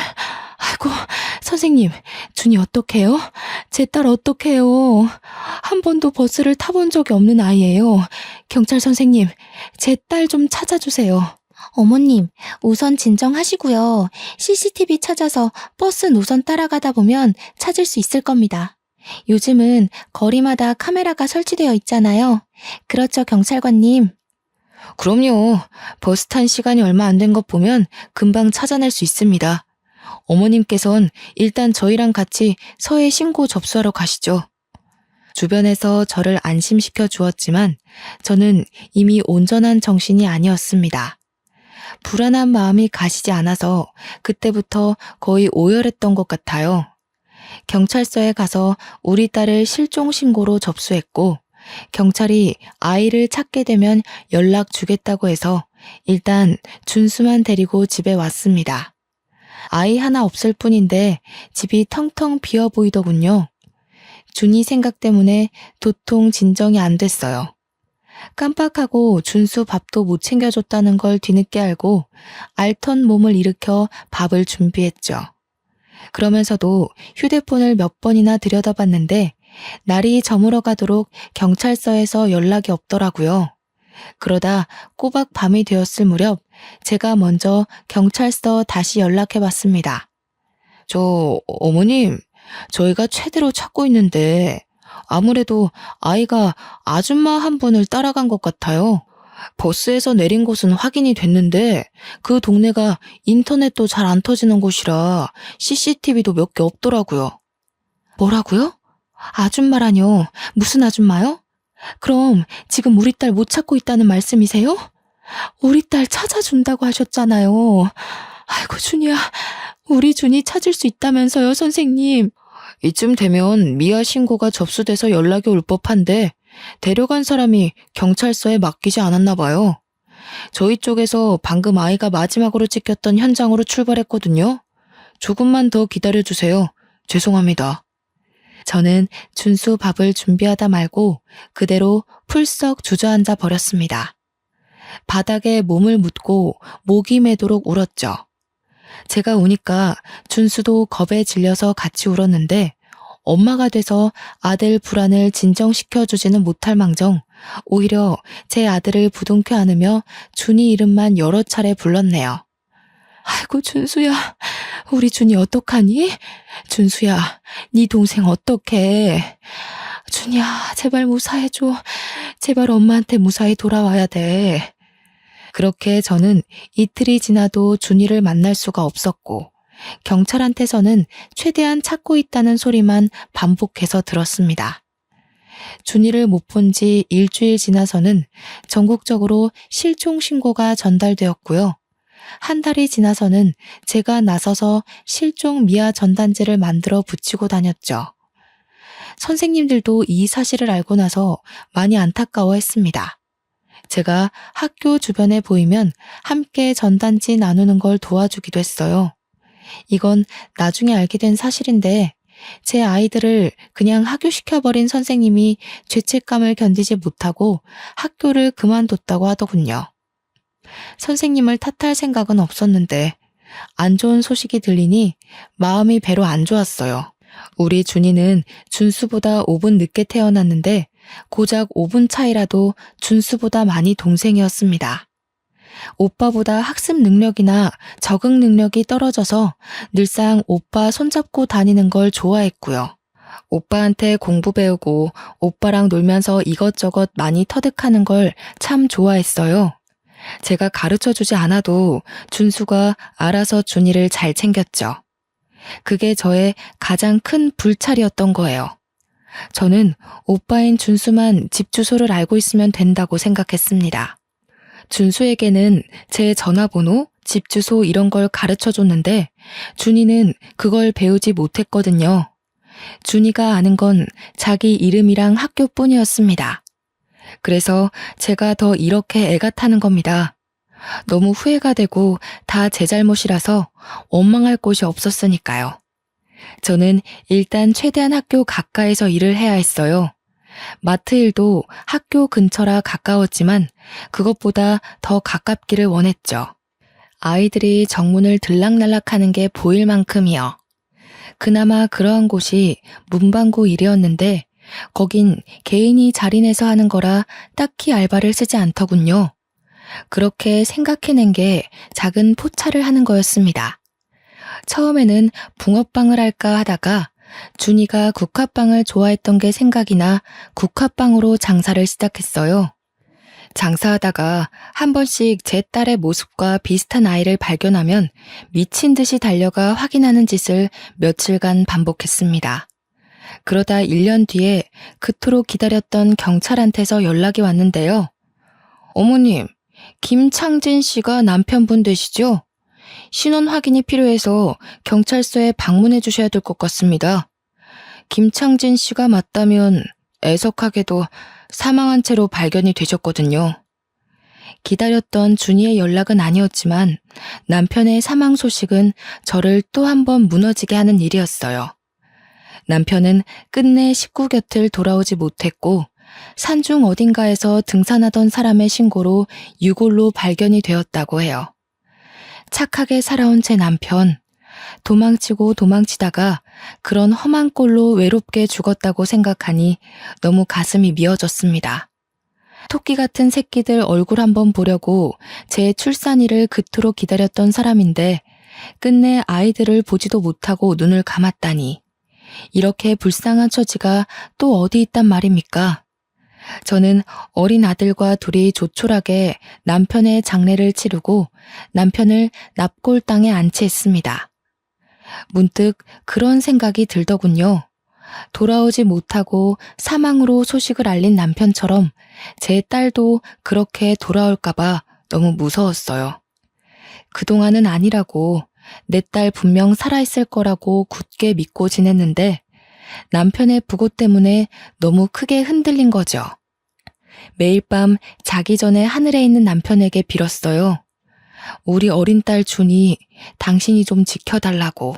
아이고, 선생님, 준이 어떡해요? 제 딸 어떡해요? 한 번도 버스를 타본 적이 없는 아이예요. 경찰 선생님, 제 딸 좀 찾아주세요. 어머님, 우선 진정하시고요. CCTV 찾아서 버스 노선 따라가다 보면 찾을 수 있을 겁니다. 요즘은 거리마다 카메라가 설치되어 있잖아요. 그렇죠, 경찰관님? 그럼요. 버스 탄 시간이 얼마 안 된 것 보면 금방 찾아낼 수 있습니다. 어머님께선 일단 저희랑 같이 서해 신고 접수하러 가시죠. 주변에서 저를 안심시켜 주었지만 저는 이미 온전한 정신이 아니었습니다. 불안한 마음이 가시지 않아서 그때부터 거의 오열했던 것 같아요. 경찰서에 가서 우리 딸을 실종 신고로 접수했고 경찰이 아이를 찾게 되면 연락 주겠다고 해서 일단 준수만 데리고 집에 왔습니다. 아이 하나 없을 뿐인데 집이 텅텅 비어 보이더군요. 준이 생각 때문에 도통 진정이 안 됐어요. 깜빡하고 준수 밥도 못 챙겨줬다는 걸 뒤늦게 알고 앓던 몸을 일으켜 밥을 준비했죠. 그러면서도 휴대폰을 몇 번이나 들여다봤는데 날이 저물어 가도록 경찰서에서 연락이 없더라고요. 그러다 꼬박 밤이 되었을 무렵 제가 먼저 경찰서 다시 연락해봤습니다. 어머님, 저희가 최대로 찾고 있는데 아무래도 아이가 아줌마 한 분을 따라간 것 같아요. 버스에서 내린 곳은 확인이 됐는데 그 동네가 인터넷도 잘 안 터지는 곳이라 CCTV도 몇 개 없더라고요. 뭐라고요? 아줌마라뇨? 무슨 아줌마요? 그럼 지금 우리 딸 못 찾고 있다는 말씀이세요? 우리 딸 찾아준다고 하셨잖아요. 아이고 준이야, 우리 준이 찾을 수 있다면서요, 선생님. 이쯤 되면 미아 신고가 접수돼서 연락이 올 법한데 데려간 사람이 경찰서에 맡기지 않았나 봐요. 저희 쪽에서 방금 아이가 마지막으로 찍혔던 현장으로 출발했거든요. 조금만 더 기다려주세요. 죄송합니다. 저는 준수 밥을 준비하다 말고 그대로 풀썩 주저앉아 버렸습니다. 바닥에 몸을 묻고 목이 매도록 울었죠. 제가 우니까 준수도 겁에 질려서 같이 울었는데 엄마가 돼서 아들 불안을 진정시켜주지는 못할 망정 오히려 제 아들을 부둥켜 안으며 준이 이름만 여러 차례 불렀네요. 아이고 준수야, 우리 준이 어떡하니? 준수야, 네 동생 어떡해? 준이야, 제발 무사해줘. 제발 엄마한테 무사히 돌아와야 돼. 그렇게 저는 이틀이 지나도 준이를 만날 수가 없었고 경찰한테서는 최대한 찾고 있다는 소리만 반복해서 들었습니다. 준이를 못 본 지 일주일 지나서는 전국적으로 실종 신고가 전달되었고요. 한 달이 지나서는 제가 나서서 실종 미아 전단지를 만들어 붙이고 다녔죠. 선생님들도 이 사실을 알고 나서 많이 안타까워했습니다. 제가 학교 주변에 보이면 함께 전단지 나누는 걸 도와주기도 했어요. 이건 나중에 알게 된 사실인데 제 아이들을 그냥 하교시켜버린 선생님이 죄책감을 견디지 못하고 학교를 그만뒀다고 하더군요. 선생님을 탓할 생각은 없었는데 안 좋은 소식이 들리니 마음이 배로 안 좋았어요. 우리 준이는 준수보다 5분 늦게 태어났는데 고작 5분 차이라도 준수보다 많이 동생이었습니다. 오빠보다 학습 능력이나 적응 능력이 떨어져서 늘상 오빠 손잡고 다니는 걸 좋아했고요. 오빠한테 공부 배우고 오빠랑 놀면서 이것저것 많이 터득하는 걸 참 좋아했어요. 제가 가르쳐주지 않아도 준수가 알아서 준이를 잘 챙겼죠. 그게 저의 가장 큰 불찰이었던 거예요. 저는 오빠인 준수만 집 주소를 알고 있으면 된다고 생각했습니다. 준수에게는 제 전화번호, 집 주소 이런 걸 가르쳐줬는데 준이는 그걸 배우지 못했거든요. 준이가 아는 건 자기 이름이랑 학교뿐이었습니다. 그래서 제가 더 이렇게 애가 타는 겁니다. 너무 후회가 되고 다 제 잘못이라서 원망할 곳이 없었으니까요. 저는 일단 최대한 학교 가까이서 일을 해야 했어요. 마트 일도 학교 근처라 가까웠지만 그것보다 더 가깝기를 원했죠. 아이들이 정문을 들락날락하는 게 보일 만큼이요. 그나마 그러한 곳이 문방구 일이었는데 거긴 개인이 자리내서 하는 거라 딱히 알바를 쓰지 않더군요. 그렇게 생각해낸 게 작은 포차를 하는 거였습니다. 처음에는 붕어빵을 할까 하다가 준이가 국화빵을 좋아했던 게 생각이 나 국화빵으로 장사를 시작했어요. 장사하다가 한 번씩 제 딸의 모습과 비슷한 아이를 발견하면 미친 듯이 달려가 확인하는 짓을 며칠간 반복했습니다. 그러다 1년 뒤에 그토록 기다렸던 경찰한테서 연락이 왔는데요. 어머님, 김창진 씨가 남편분 되시죠? 신원 확인이 필요해서 경찰서에 방문해 주셔야 될 것 같습니다. 김창진 씨가 맞다면 애석하게도 사망한 채로 발견이 되셨거든요. 기다렸던 준이의 연락은 아니었지만 남편의 사망 소식은 저를 또 한 번 무너지게 하는 일이었어요. 남편은 끝내 식구 곁을 돌아오지 못했고 산중 어딘가에서 등산하던 사람의 신고로 유골로 발견이 되었다고 해요. 착하게 살아온 제 남편, 도망치고 도망치다가 그런 험한 꼴로 외롭게 죽었다고 생각하니 너무 가슴이 미어졌습니다. 토끼 같은 새끼들 얼굴 한번 보려고 제 출산일을 그토록 기다렸던 사람인데 끝내 아이들을 보지도 못하고 눈을 감았다니 이렇게 불쌍한 처지가 또 어디 있단 말입니까? 저는 어린 아들과 둘이 조촐하게 남편의 장례를 치르고 남편을 납골당에 안치했습니다. 문득 그런 생각이 들더군요. 돌아오지 못하고 사망으로 소식을 알린 남편처럼 제 딸도 그렇게 돌아올까봐 너무 무서웠어요. 그동안은 아니라고 내 딸 분명 살아있을 거라고 굳게 믿고 지냈는데 남편의 부고 때문에 너무 크게 흔들린 거죠. 매일 밤 자기 전에 하늘에 있는 남편에게 빌었어요. 우리 어린 딸 준이 당신이 좀 지켜달라고.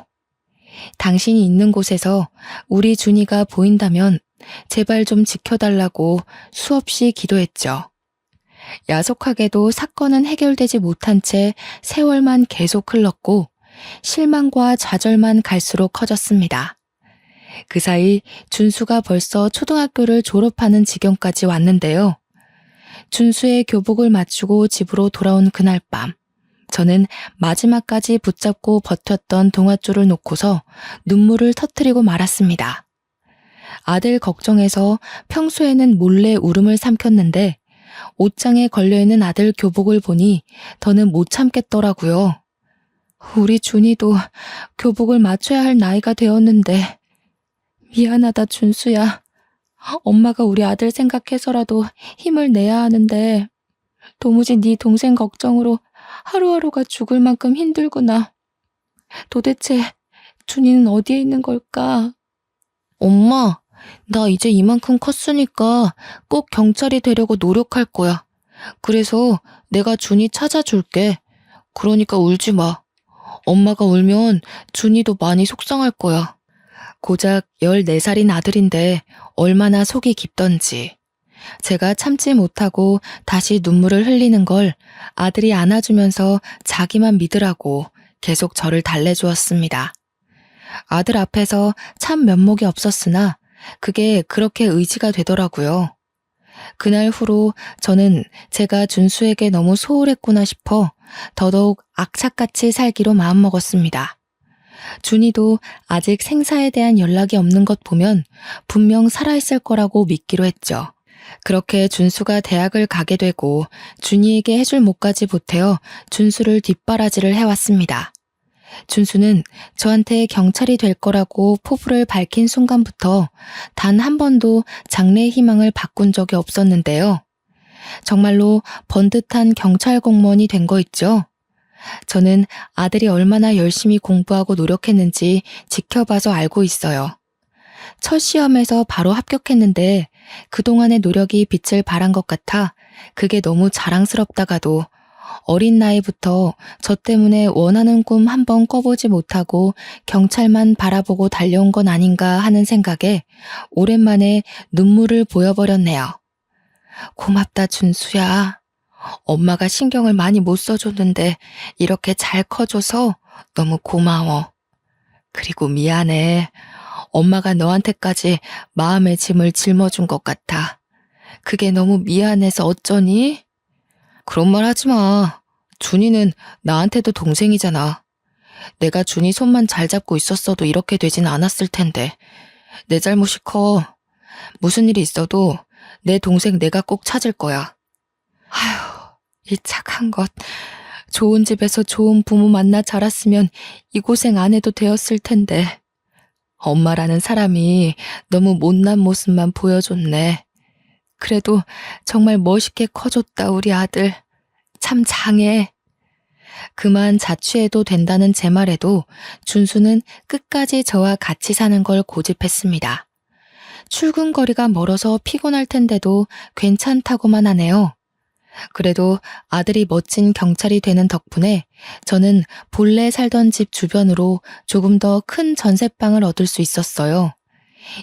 당신이 있는 곳에서 우리 준이가 보인다면 제발 좀 지켜달라고 수없이 기도했죠. 야속하게도 사건은 해결되지 못한 채 세월만 계속 흘렀고 실망과 좌절만 갈수록 커졌습니다. 그 사이 준수가 벌써 초등학교를 졸업하는 지경까지 왔는데요. 준수의 교복을 맞추고 집으로 돌아온 그날 밤, 저는 마지막까지 붙잡고 버텼던 동아줄을 놓고서 눈물을 터뜨리고 말았습니다. 아들 걱정해서 평소에는 몰래 울음을 삼켰는데 옷장에 걸려있는 아들 교복을 보니 더는 못 참겠더라고요. 우리 준이도 교복을 맞춰야 할 나이가 되었는데 미안하다 준수야. 엄마가 우리 아들 생각해서라도 힘을 내야 하는데 도무지 네 동생 걱정으로 하루하루가 죽을 만큼 힘들구나. 도대체 준이는 어디에 있는 걸까? 엄마, 나 이제 이만큼 컸으니까 꼭 경찰이 되려고 노력할 거야. 그래서 내가 준이 찾아줄게. 그러니까 울지 마. 엄마가 울면 준이도 많이 속상할 거야. 고작 14살인 아들인데 얼마나 속이 깊던지. 제가 참지 못하고 다시 눈물을 흘리는 걸 아들이 안아주면서 자기만 믿으라고 계속 저를 달래주었습니다. 아들 앞에서 참 면목이 없었으나 그게 그렇게 의지가 되더라고요. 그날 후로 저는 제가 준수에게 너무 소홀했구나 싶어 더더욱 악착같이 살기로 마음먹었습니다. 준이도 아직 생사에 대한 연락이 없는 것 보면 분명 살아있을 거라고 믿기로 했죠. 그렇게 준수가 대학을 가게 되고 준이에게 해줄 몫까지 보태어 준수를 뒷바라지를 해왔습니다. 준수는 저한테 경찰이 될 거라고 포부를 밝힌 순간부터 단 한 번도 장래의 희망을 바꾼 적이 없었는데요. 정말로 번듯한 경찰 공무원이 된 거 있죠. 저는 아들이 얼마나 열심히 공부하고 노력했는지 지켜봐서 알고 있어요. 첫 시험에서 바로 합격했는데 그동안의 노력이 빛을 발한 것 같아 그게 너무 자랑스럽다가도 어린 나이부터 저 때문에 원하는 꿈 한 번 꿔보지 못하고 경찰만 바라보고 달려온 건 아닌가 하는 생각에 오랜만에 눈물을 보여버렸네요. 고맙다 준수야. 엄마가 신경을 많이 못 써줬는데 이렇게 잘 커줘서 너무 고마워. 그리고 미안해. 엄마가 너한테까지 마음의 짐을 짊어준 것 같아. 그게 너무 미안해서 어쩌니? 그런 말 하지 마. 준이는 나한테도 동생이잖아. 내가 준이 손만 잘 잡고 있었어도 이렇게 되진 않았을 텐데. 내 잘못이 커. 무슨 일이 있어도 내 동생 내가 꼭 찾을 거야. 아휴, 이 착한 것. 좋은 집에서 좋은 부모 만나 자랐으면 이 고생 안 해도 되었을 텐데. 엄마라는 사람이 너무 못난 모습만 보여줬네. 그래도 정말 멋있게 커줬다 우리 아들. 참 장해. 그만 자취해도 된다는 제 말에도 준수는 끝까지 저와 같이 사는 걸 고집했습니다. 출근 거리가 멀어서 피곤할 텐데도 괜찮다고만 하네요. 그래도 아들이 멋진 경찰이 되는 덕분에 저는 본래 살던 집 주변으로 조금 더 큰 전셋방을 얻을 수 있었어요.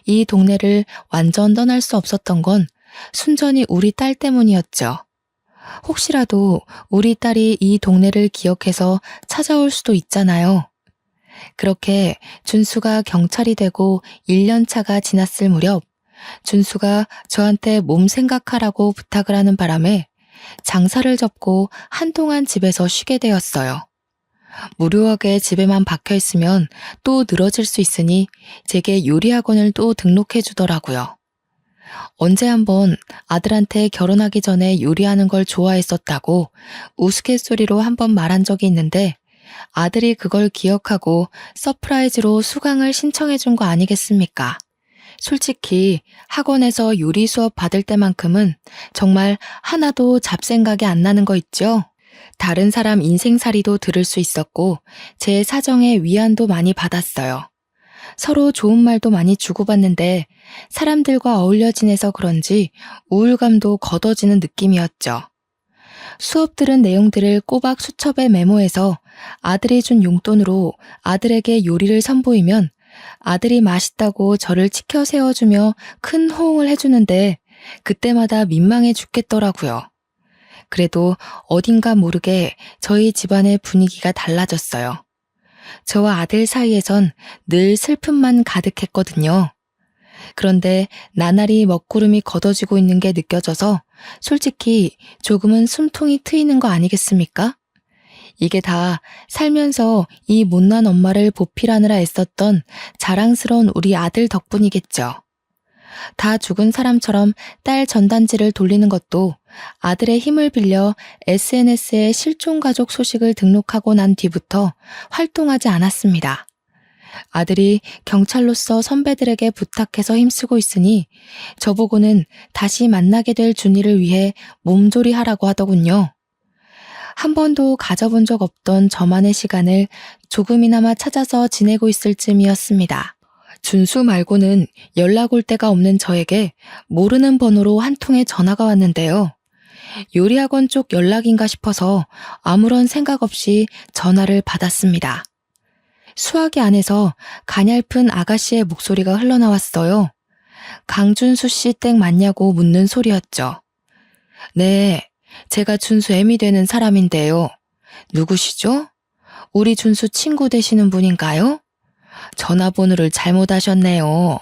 이 동네를 완전 떠날 수 없었던 건 순전히 우리 딸 때문이었죠. 혹시라도 우리 딸이 이 동네를 기억해서 찾아올 수도 있잖아요. 그렇게 준수가 경찰이 되고 1년 차가 지났을 무렵 준수가 저한테 몸 생각하라고 부탁을 하는 바람에 장사를 접고 한동안 집에서 쉬게 되었어요. 무료하게 집에만 박혀 있으면 또 늘어질 수 있으니 제게 요리학원을 또 등록해 주더라고요. 언제 한번 아들한테 결혼하기 전에 요리하는 걸 좋아했었다고 우스갯소리로 한번 말한 적이 있는데 아들이 그걸 기억하고 서프라이즈로 수강을 신청해 준 거 아니겠습니까? 솔직히 학원에서 요리 수업 받을 때만큼은 정말 하나도 잡생각이 안 나는 거 있죠? 다른 사람 인생살이도 들을 수 있었고 제 사정에 위안도 많이 받았어요. 서로 좋은 말도 많이 주고받는데 사람들과 어울려 지내서 그런지 우울감도 걷어지는 느낌이었죠. 수업 들은 내용들을 꼬박 수첩에 메모해서 아들이 준 용돈으로 아들에게 요리를 선보이면 아들이 맛있다고 저를 치켜 세워주며 큰 호응을 해주는데 그때마다 민망해 죽겠더라고요. 그래도 어딘가 모르게 저희 집안의 분위기가 달라졌어요. 저와 아들 사이에선 늘 슬픔만 가득했거든요. 그런데 나날이 먹구름이 걷어지고 있는 게 느껴져서 솔직히 조금은 숨통이 트이는 거 아니겠습니까? 이게 다 살면서 이 못난 엄마를 보필하느라 애썼던 자랑스러운 우리 아들 덕분이겠죠. 다 죽은 사람처럼 딸 전단지를 돌리는 것도 아들의 힘을 빌려 SNS에 실종 가족 소식을 등록하고 난 뒤부터 활동하지 않았습니다. 아들이 경찰로서 선배들에게 부탁해서 힘쓰고 있으니 저보고는 다시 만나게 될 준이를 위해 몸조리하라고 하더군요. 한 번도 가져본 적 없던 저만의 시간을 조금이나마 찾아서 지내고 있을 쯤이었습니다. 준수 말고는 연락 올 데가 없는 저에게 모르는 번호로 한 통의 전화가 왔는데요. 요리학원 쪽 연락인가 싶어서 아무런 생각 없이 전화를 받았습니다. 수화기 안에서 가냘픈 아가씨의 목소리가 흘러나왔어요. 강준수 씨 댁 맞냐고 묻는 소리였죠. 네, 제가 준수 애미 되는 사람인데요. 누구시죠? 우리 준수 친구 되시는 분인가요? 전화번호를 잘못하셨네요.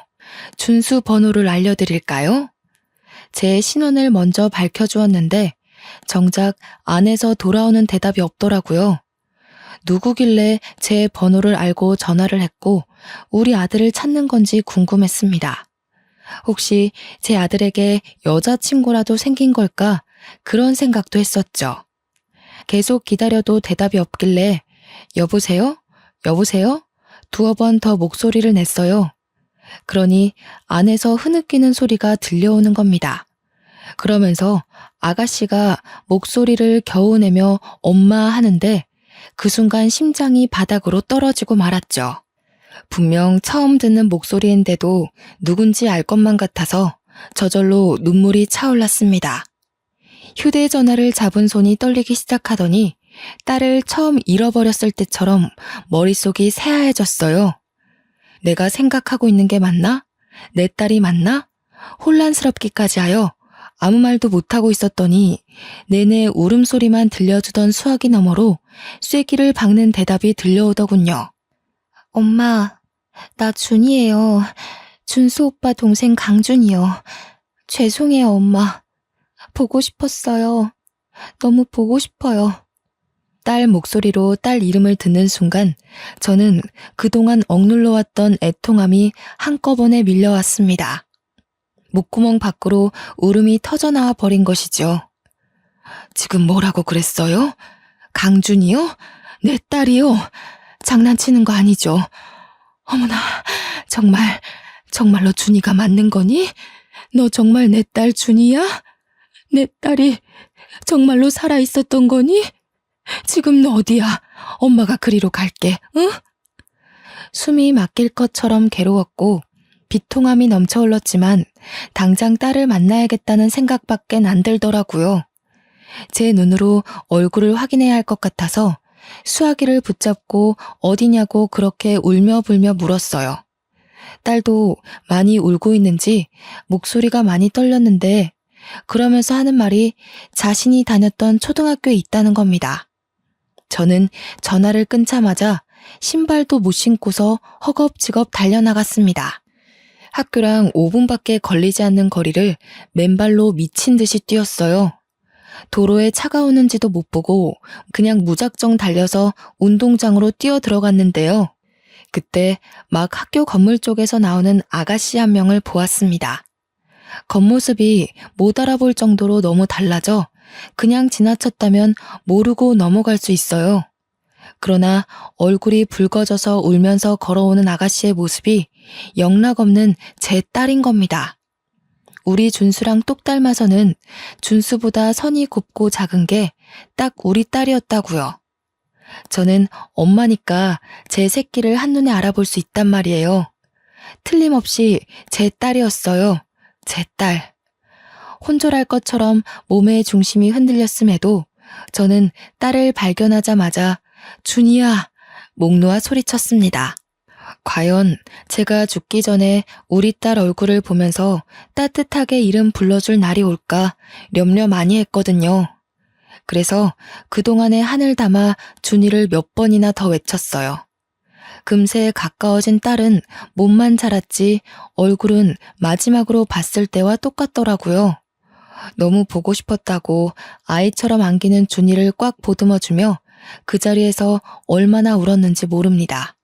준수 번호를 알려드릴까요? 제 신원을 먼저 밝혀주었는데 정작 안에서 돌아오는 대답이 없더라고요. 누구길래 제 번호를 알고 전화를 했고 우리 아들을 찾는 건지 궁금했습니다. 혹시 제 아들에게 여자친구라도 생긴 걸까? 그런 생각도 했었죠. 계속 기다려도 대답이 없길래 여보세요? 여보세요? 두어 번 더 목소리를 냈어요. 그러니 안에서 흐느끼는 소리가 들려오는 겁니다. 그러면서 아가씨가 목소리를 겨우 내며 엄마 하는데 그 순간 심장이 바닥으로 떨어지고 말았죠. 분명 처음 듣는 목소리인데도 누군지 알 것만 같아서 저절로 눈물이 차올랐습니다. 휴대전화를 잡은 손이 떨리기 시작하더니 딸을 처음 잃어버렸을 때처럼 머릿속이 새하얘졌어요. 내가 생각하고 있는 게 맞나? 내 딸이 맞나? 혼란스럽기까지 하여 아무 말도 못하고 있었더니 내내 울음소리만 들려주던 수화기 너머로 쐐기를 박는 대답이 들려오더군요. 엄마, 나 준이에요. 준수 오빠 동생 강준이요. 죄송해요, 엄마. 보고 싶었어요. 너무 보고 싶어요. 딸 목소리로 딸 이름을 듣는 순간 저는 그동안 억눌러왔던 애통함이 한꺼번에 밀려왔습니다. 목구멍 밖으로 울음이 터져나와 버린 것이죠. 지금 뭐라고 그랬어요? 강준이요? 내 딸이요? 장난치는 거 아니죠? 어머나, 정말로 준이가 맞는 거니? 너 정말 내 딸 준이야? 내 딸이 정말로 살아있었던 거니? 지금 너 어디야? 엄마가 그리로 갈게, 응? 숨이 막힐 것처럼 괴로웠고 비통함이 넘쳐 흘렀지만 당장 딸을 만나야겠다는 생각밖엔 안 들더라고요. 제 눈으로 얼굴을 확인해야 할 것 같아서 수화기를 붙잡고 어디냐고 그렇게 울며 불며 물었어요. 딸도 많이 울고 있는지 목소리가 많이 떨렸는데 그러면서 하는 말이 자신이 다녔던 초등학교에 있다는 겁니다. 저는 전화를 끊자마자 신발도 못 신고서 허겁지겁 달려나갔습니다. 학교랑 5분밖에 걸리지 않는 거리를 맨발로 미친 듯이 뛰었어요. 도로에 차가 오는지도 못 보고 그냥 무작정 달려서 운동장으로 뛰어 들어갔는데요. 그때 막 학교 건물 쪽에서 나오는 아가씨 한 명을 보았습니다. 겉모습이 못 알아볼 정도로 너무 달라져 그냥 지나쳤다면 모르고 넘어갈 수 있어요. 그러나 얼굴이 붉어져서 울면서 걸어오는 아가씨의 모습이 영락없는 제 딸인 겁니다. 우리 준수랑 똑 닮아서는 준수보다 선이 곱고 작은 게 딱 우리 딸이었다고요. 저는 엄마니까 제 새끼를 한눈에 알아볼 수 있단 말이에요. 틀림없이 제 딸이었어요. 제 딸. 혼절할 것처럼 몸의 중심이 흔들렸음에도 저는 딸을 발견하자마자 준이야! 목 놓아 소리쳤습니다. 과연 제가 죽기 전에 우리 딸 얼굴을 보면서 따뜻하게 이름 불러줄 날이 올까 염려 많이 했거든요. 그래서 그동안에 한을 담아 준이를 몇 번이나 더 외쳤어요. 금세 가까워진 딸은 몸만 자랐지 얼굴은 마지막으로 봤을 때와 똑같더라고요. 너무 보고 싶었다고 아이처럼 안기는 준이를 꽉 보듬어주며 그 자리에서 얼마나 울었는지 모릅니다.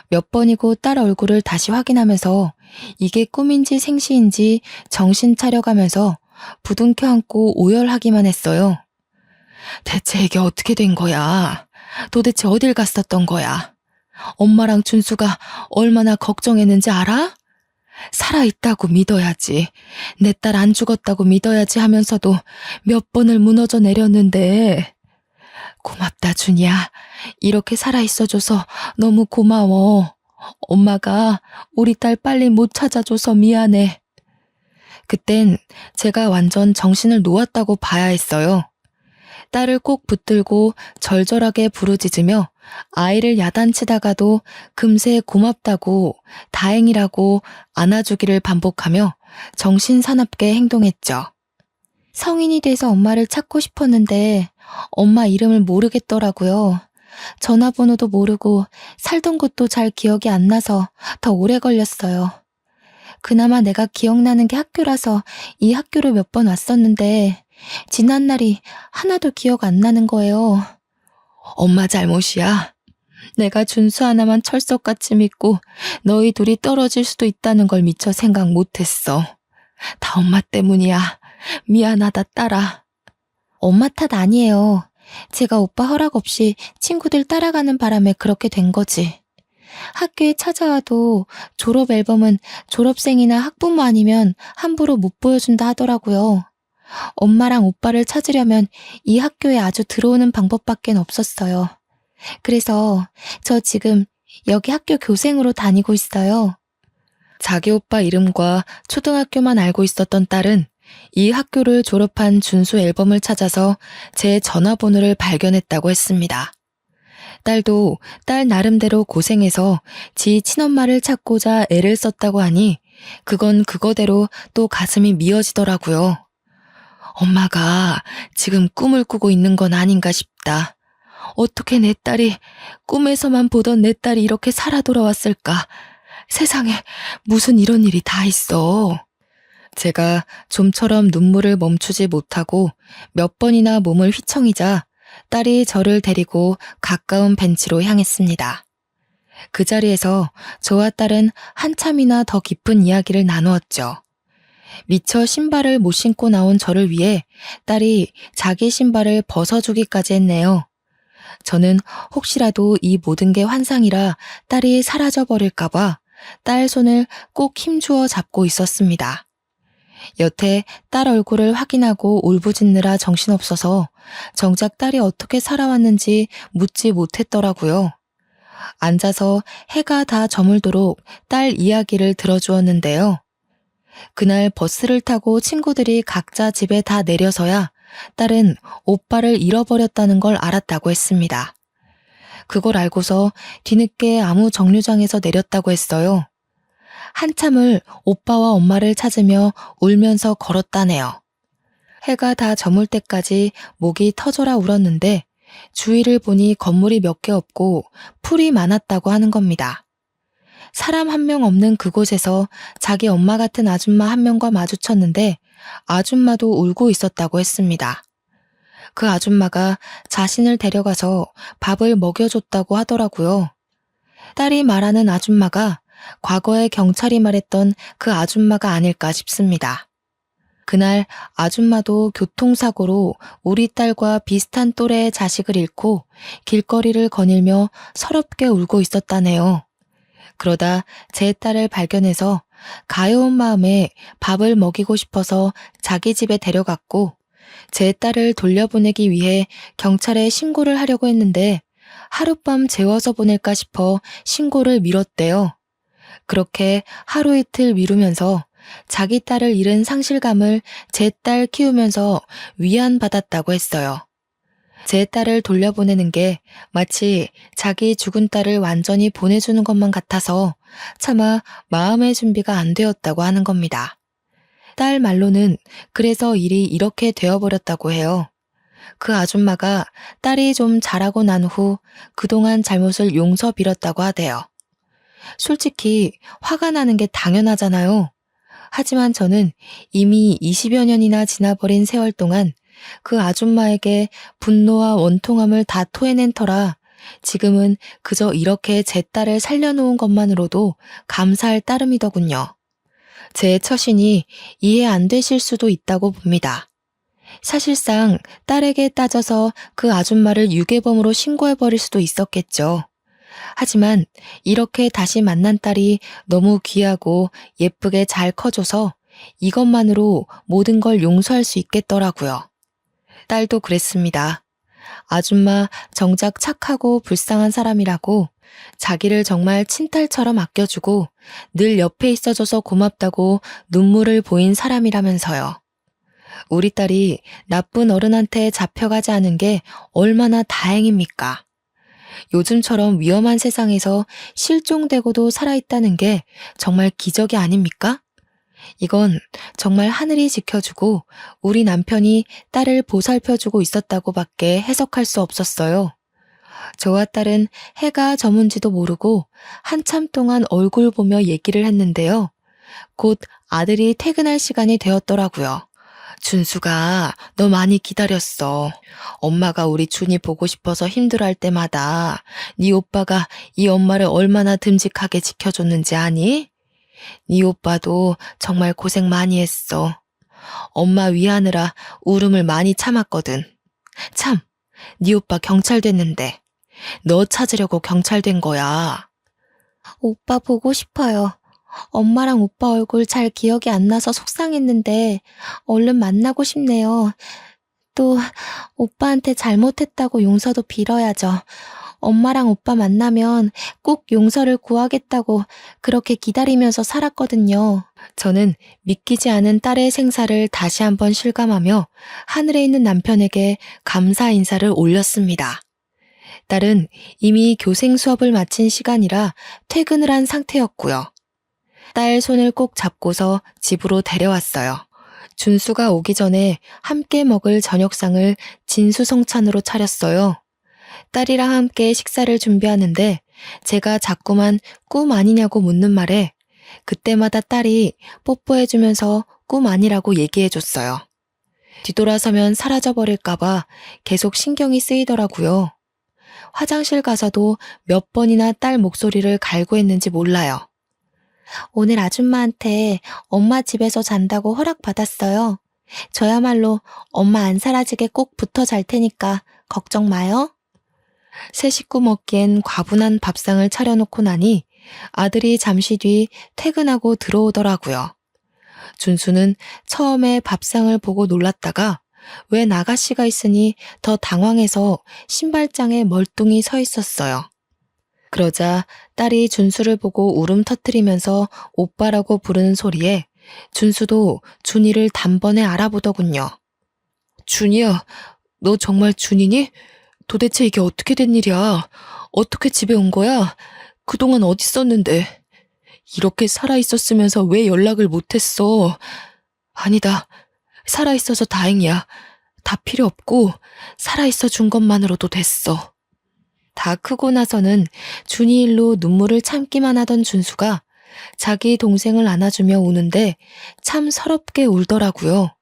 몇 번이고 딸 얼굴을 다시 확인하면서 이게 꿈인지 생시인지 정신 차려가면서 부둥켜 안고 오열하기만 했어요. 대체 이게 어떻게 된 거야? 도대체 어딜 갔었던 거야? 엄마랑 준수가 얼마나 걱정했는지 알아? 살아있다고 믿어야지. 내 딸 안 죽었다고 믿어야지 하면서도 몇 번을 무너져 내렸는데. 고맙다, 준이야. 이렇게 살아있어줘서 너무 고마워. 엄마가 우리 딸 빨리 못 찾아줘서 미안해. 그땐 제가 완전 정신을 놓았다고 봐야 했어요. 딸을 꼭 붙들고 절절하게 부르짖으며 아이를 야단치다가도 금세 고맙다고 다행이라고 안아주기를 반복하며 정신사납게 행동했죠. 성인이 돼서 엄마를 찾고 싶었는데 엄마 이름을 모르겠더라고요. 전화번호도 모르고 살던 곳도 잘 기억이 안 나서 더 오래 걸렸어요. 그나마 내가 기억나는 게 학교라서 이 학교를 몇 번 왔었는데 지난 날이 하나도 기억 안 나는 거예요. 엄마 잘못이야. 내가 준수 하나만 철석같이 믿고 너희 둘이 떨어질 수도 있다는 걸 미처 생각 못했어. 다 엄마 때문이야. 미안하다, 딸아. 엄마 탓 아니에요. 제가 오빠 허락 없이 친구들 따라가는 바람에 그렇게 된 거지. 학교에 찾아와도 졸업 앨범은 졸업생이나 학부모 아니면 함부로 못 보여준다 하더라고요. 엄마랑 오빠를 찾으려면 이 학교에 아주 들어오는 방법밖엔 없었어요. 그래서 저 지금 여기 학교 교생으로 다니고 있어요. 자기 오빠 이름과 초등학교만 알고 있었던 딸은 이 학교를 졸업한 준수 앨범을 찾아서 제 전화번호를 발견했다고 했습니다. 딸도 딸 나름대로 고생해서 지 친엄마를 찾고자 애를 썼다고 하니 그건 그거대로 또 가슴이 미어지더라고요. 엄마가 지금 꿈을 꾸고 있는 건 아닌가 싶다. 어떻게 내 딸이 꿈에서만 보던 내 딸이 이렇게 살아 돌아왔을까? 세상에 무슨 이런 일이 다 있어. 제가 좀처럼 눈물을 멈추지 못하고 몇 번이나 몸을 휘청이자 딸이 저를 데리고 가까운 벤치로 향했습니다. 그 자리에서 저와 딸은 한참이나 더 깊은 이야기를 나누었죠. 미처 신발을 못 신고 나온 저를 위해 딸이 자기 신발을 벗어주기까지 했네요. 저는 혹시라도 이 모든 게 환상이라 딸이 사라져버릴까봐 딸 손을 꼭 힘주어 잡고 있었습니다. 여태 딸 얼굴을 확인하고 울부짖느라 정신없어서 정작 딸이 어떻게 살아왔는지 묻지 못했더라고요. 앉아서 해가 다 저물도록 딸 이야기를 들어주었는데요. 그날 버스를 타고 친구들이 각자 집에 다 내려서야 딸은 오빠를 잃어버렸다는 걸 알았다고 했습니다. 그걸 알고서 뒤늦게 아무 정류장에서 내렸다고 했어요. 한참을 오빠와 엄마를 찾으며 울면서 걸었다네요. 해가 다 저물 때까지 목이 터져라 울었는데 주위를 보니 건물이 몇 개 없고 풀이 많았다고 하는 겁니다. 사람 한 명 없는 그곳에서 자기 엄마 같은 아줌마 한 명과 마주쳤는데 아줌마도 울고 있었다고 했습니다. 그 아줌마가 자신을 데려가서 밥을 먹여줬다고 하더라고요. 딸이 말하는 아줌마가 과거에 경찰이 말했던 그 아줌마가 아닐까 싶습니다. 그날 아줌마도 교통사고로 우리 딸과 비슷한 또래의 자식을 잃고 길거리를 거닐며 서럽게 울고 있었다네요. 그러다 제 딸을 발견해서 가여운 마음에 밥을 먹이고 싶어서 자기 집에 데려갔고 제 딸을 돌려보내기 위해 경찰에 신고를 하려고 했는데 하룻밤 재워서 보낼까 싶어 신고를 미뤘대요. 그렇게 하루 이틀 미루면서 자기 딸을 잃은 상실감을 제 딸 키우면서 위안받았다고 했어요. 제 딸을 돌려보내는 게 마치 자기 죽은 딸을 완전히 보내주는 것만 같아서 차마 마음의 준비가 안 되었다고 하는 겁니다. 딸 말로는 그래서 일이 이렇게 되어버렸다고 해요. 그 아줌마가 딸이 좀 자라고 난 후 그동안 잘못을 용서 빌었다고 하대요. 솔직히 화가 나는 게 당연하잖아요. 하지만 저는 이미 20여 년이나 지나버린 세월 동안 그 아줌마에게 분노와 원통함을 다 토해낸 터라 지금은 그저 이렇게 제 딸을 살려놓은 것만으로도 감사할 따름이더군요. 제 처신이 이해 안 되실 수도 있다고 봅니다. 사실상 딸에게 따져서 그 아줌마를 유괴범으로 신고해버릴 수도 있었겠죠. 하지만 이렇게 다시 만난 딸이 너무 귀하고 예쁘게 잘 커줘서 이것만으로 모든 걸 용서할 수 있겠더라고요. 딸도 그랬습니다. 아줌마 정작 착하고 불쌍한 사람이라고 자기를 정말 친딸처럼 아껴주고 늘 옆에 있어줘서 고맙다고 눈물을 보인 사람이라면서요. 우리 딸이 나쁜 어른한테 잡혀가지 않은 게 얼마나 다행입니까? 요즘처럼 위험한 세상에서 실종되고도 살아있다는 게 정말 기적이 아닙니까? 이건 정말 하늘이 지켜주고 우리 남편이 딸을 보살펴주고 있었다고밖에 해석할 수 없었어요. 저와 딸은 해가 저문지도 모르고 한참 동안 얼굴 보며 얘기를 했는데요. 곧 아들이 퇴근할 시간이 되었더라고요. 준수가 너 많이 기다렸어. 엄마가 우리 준이 보고 싶어서 힘들어할 때마다 네 오빠가 이 엄마를 얼마나 듬직하게 지켜줬는지 아니? 네 오빠도 정말 고생 많이 했어. 엄마 위하느라 울음을 많이 참았거든. 참, 네 오빠 경찰 됐는데 너 찾으려고 경찰 된 거야. 오빠 보고 싶어요. 엄마랑 오빠 얼굴 잘 기억이 안 나서 속상했는데 얼른 만나고 싶네요. 또 오빠한테 잘못했다고 용서도 빌어야죠. 엄마랑 오빠 만나면 꼭 용서를 구하겠다고 그렇게 기다리면서 살았거든요. 저는 믿기지 않은 딸의 생사를 다시 한번 실감하며 하늘에 있는 남편에게 감사 인사를 올렸습니다. 딸은 이미 교생 수업을 마친 시간이라 퇴근을 한 상태였고요. 딸 손을 꼭 잡고서 집으로 데려왔어요. 준수가 오기 전에 함께 먹을 저녁상을 진수성찬으로 차렸어요. 딸이랑 함께 식사를 준비하는데 제가 자꾸만 꿈 아니냐고 묻는 말에 그때마다 딸이 뽀뽀해주면서 꿈 아니라고 얘기해줬어요. 뒤돌아서면 사라져버릴까봐 계속 신경이 쓰이더라고요. 화장실 가서도 몇 번이나 딸 목소리를 갈구했는지 몰라요. 오늘 아줌마한테 엄마 집에서 잔다고 허락받았어요. 저야말로 엄마 안 사라지게 꼭 붙어 잘 테니까 걱정 마요. 새 식구 먹기엔 과분한 밥상을 차려놓고 나니 아들이 잠시 뒤 퇴근하고 들어오더라고요. 준수는 처음에 밥상을 보고 놀랐다가 웬 아가씨가 있으니 더 당황해서 신발장에 멀뚱히 서 있었어요. 그러자 딸이 준수를 보고 울음 터뜨리면서 오빠라고 부르는 소리에 준수도 준이를 단번에 알아보더군요. 준이야, 너 정말 준이니? 도대체 이게 어떻게 된 일이야? 어떻게 집에 온 거야? 그동안 어디 있었는데? 이렇게 살아있었으면서 왜 연락을 못했어? 아니다. 살아있어서 다행이야. 다 필요 없고 살아있어 준 것만으로도 됐어. 다 크고 나서는 준이 일로 눈물을 참기만 하던 준수가 자기 동생을 안아주며 우는데 참 서럽게 울더라고요.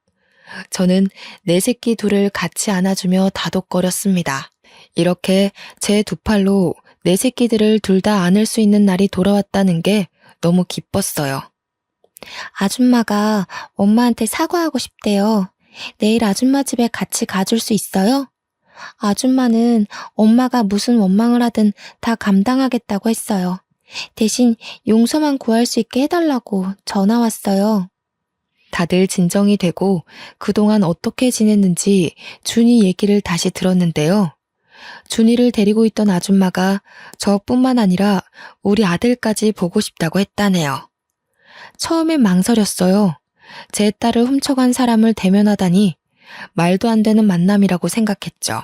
저는 내 새끼 둘을 같이 안아주며 다독거렸습니다. 이렇게 제 두 팔로 내 새끼들을 둘 다 안을 수 있는 날이 돌아왔다는 게 너무 기뻤어요. 아줌마가 엄마한테 사과하고 싶대요. 내일 아줌마 집에 같이 가줄 수 있어요? 아줌마는 엄마가 무슨 원망을 하든 다 감당하겠다고 했어요. 대신 용서만 구할 수 있게 해달라고 전화 왔어요. 다들 진정이 되고 그동안 어떻게 지냈는지 준이 얘기를 다시 들었는데요. 준이를 데리고 있던 아줌마가 저뿐만 아니라 우리 아들까지 보고 싶다고 했다네요. 처음엔 망설였어요. 제 딸을 훔쳐간 사람을 대면하다니 말도 안 되는 만남이라고 생각했죠.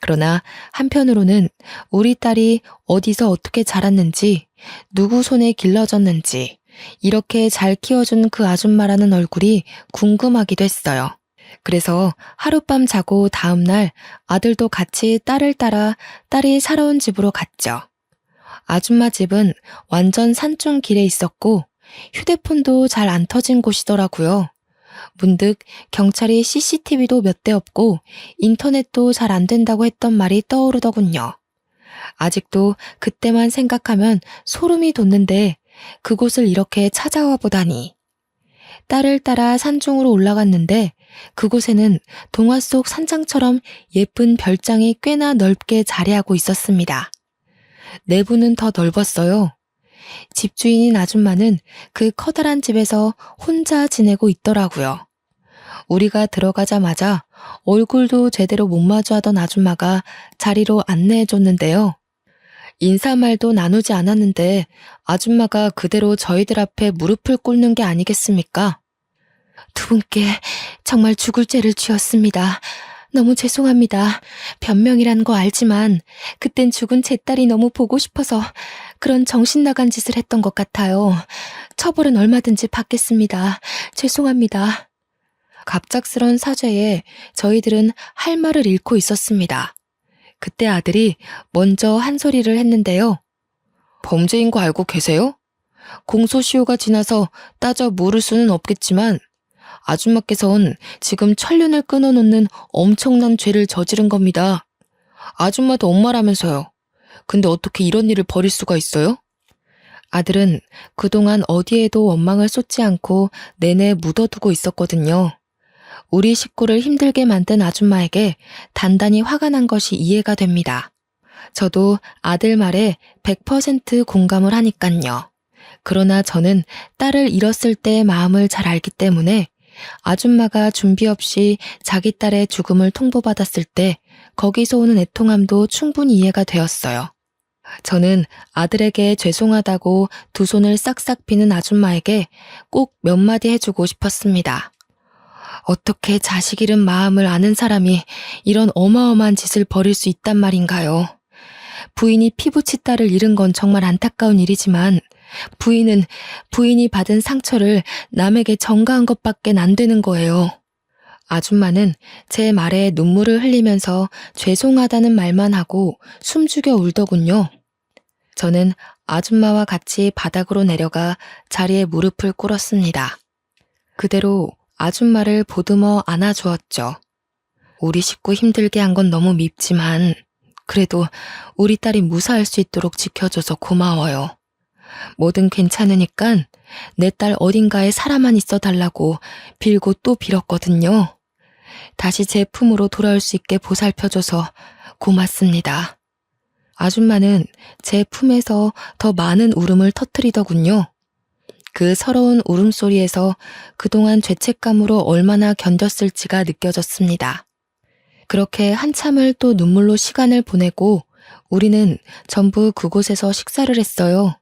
그러나 한편으로는 우리 딸이 어디서 어떻게 자랐는지, 누구 손에 길러졌는지, 이렇게 잘 키워준 그 아줌마라는 얼굴이 궁금하기도 했어요. 그래서 하룻밤 자고 다음날 아들도 같이 딸을 따라 딸이 살아온 집으로 갔죠. 아줌마 집은 완전 산중 길에 있었고 휴대폰도 잘 안 터진 곳이더라고요. 문득 경찰이 CCTV도 몇 대 없고 인터넷도 잘 안 된다고 했던 말이 떠오르더군요. 아직도 그때만 생각하면 소름이 돋는데 그곳을 이렇게 찾아와 보다니. 딸을 따라 산중으로 올라갔는데 그곳에는 동화 속 산장처럼 예쁜 별장이 꽤나 넓게 자리하고 있었습니다. 내부는 더 넓었어요. 집주인인 아줌마는 그 커다란 집에서 혼자 지내고 있더라고요. 우리가 들어가자마자 얼굴도 제대로 못 마주하던 아줌마가 자리로 안내해줬는데요. 인사말도 나누지 않았는데 아줌마가 그대로 저희들 앞에 무릎을 꿇는 게 아니겠습니까? 두 분께 정말 죽을 죄를 지었습니다. 너무 죄송합니다. 변명이란 거 알지만 그땐 죽은 제 딸이 너무 보고 싶어서 그런 정신 나간 짓을 했던 것 같아요. 처벌은 얼마든지 받겠습니다. 죄송합니다. 갑작스런 사죄에 저희들은 할 말을 잃고 있었습니다. 그때 아들이 먼저 한 소리를 했는데요. 범죄인 거 알고 계세요? 공소시효가 지나서 따져 물을 수는 없겠지만 아줌마께서는 지금 천륜을 끊어놓는 엄청난 죄를 저지른 겁니다. 아줌마도 엄마라면서요. 근데 어떻게 이런 일을 벌일 수가 있어요? 아들은 그동안 어디에도 원망을 쏟지 않고 내내 묻어두고 있었거든요. 우리 식구를 힘들게 만든 아줌마에게 단단히 화가 난 것이 이해가 됩니다. 저도 아들 말에 100% 공감을 하니깐요. 그러나 저는 딸을 잃었을 때의 마음을 잘 알기 때문에 아줌마가 준비 없이 자기 딸의 죽음을 통보받았을 때 거기서 오는 애통함도 충분히 이해가 되었어요. 저는 아들에게 죄송하다고 두 손을 싹싹 비는 아줌마에게 꼭 몇 마디 해주고 싶었습니다. 어떻게 자식 잃은 마음을 아는 사람이 이런 어마어마한 짓을 벌일 수 있단 말인가요? 부인이 피부치 딸을 잃은 건 정말 안타까운 일이지만 부인이 받은 상처를 남에게 전가한 것밖에 안 되는 거예요. 아줌마는 제 말에 눈물을 흘리면서 죄송하다는 말만 하고 숨죽여 울더군요. 저는 아줌마와 같이 바닥으로 내려가 자리에 무릎을 꿇었습니다. 그대로 아줌마를 보듬어 안아주었죠. 우리 식구 힘들게 한 건 너무 밉지만 그래도 우리 딸이 무사할 수 있도록 지켜줘서 고마워요. 뭐든 괜찮으니까 내 딸 어딘가에 살아만 있어 달라고 빌고 또 빌었거든요. 다시 제 품으로 돌아올 수 있게 보살펴줘서 고맙습니다. 아줌마는 제 품에서 더 많은 울음을 터뜨리더군요. 그 서러운 울음소리에서 그동안 죄책감으로 얼마나 견뎠을지가 느껴졌습니다. 그렇게 한참을 또 눈물로 시간을 보내고 우리는 전부 그곳에서 식사를 했어요.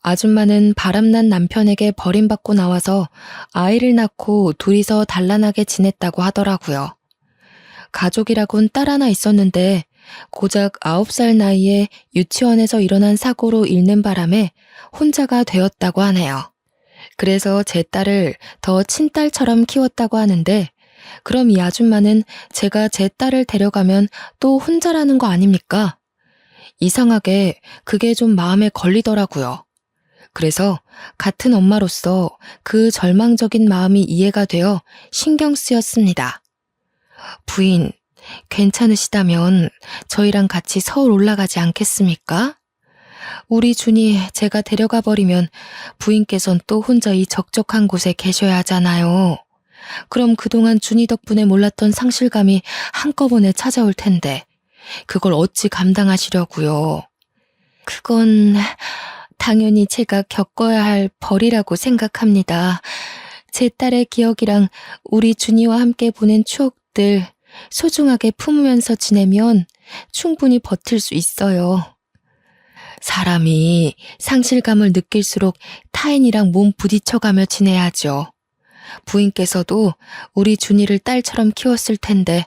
아줌마는 바람난 남편에게 버림받고 나와서 아이를 낳고 둘이서 단란하게 지냈다고 하더라고요. 가족이라곤 딸 하나 있었는데 고작 9살 나이에 유치원에서 일어난 사고로 잃는 바람에 혼자가 되었다고 하네요. 그래서 제 딸을 더 친딸처럼 키웠다고 하는데 그럼 이 아줌마는 제가 제 딸을 데려가면 또 혼자라는 거 아닙니까? 이상하게 그게 좀 마음에 걸리더라고요. 그래서 같은 엄마로서 그 절망적인 마음이 이해가 되어 신경 쓰였습니다. 부인, 괜찮으시다면 저희랑 같이 서울 올라가지 않겠습니까? 우리 준이 제가 데려가 버리면 부인께선 또 혼자 이 적적한 곳에 계셔야 하잖아요. 그럼 그동안 준이 덕분에 몰랐던 상실감이 한꺼번에 찾아올 텐데 그걸 어찌 감당하시려고요. 그건 당연히 제가 겪어야 할 벌이라고 생각합니다. 제 딸의 기억이랑 우리 준이와 함께 보낸 추억들 소중하게 품으면서 지내면 충분히 버틸 수 있어요. 사람이 상실감을 느낄수록 타인이랑 몸 부딪혀가며 지내야죠. 부인께서도 우리 준이를 딸처럼 키웠을 텐데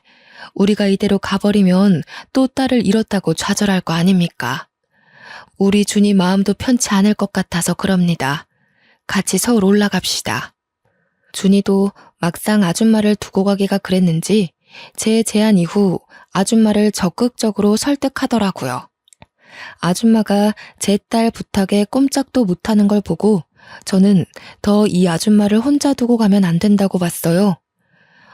우리가 이대로 가버리면 또 딸을 잃었다고 좌절할 거 아닙니까? 우리 준이 마음도 편치 않을 것 같아서 그럽니다. 같이 서울 올라갑시다. 준이도 막상 아줌마를 두고 가기가 그랬는지 제 제안 이후 아줌마를 적극적으로 설득하더라고요. 아줌마가 제 딸 부탁에 꼼짝도 못하는 걸 보고 저는 더 이 아줌마를 혼자 두고 가면 안 된다고 봤어요.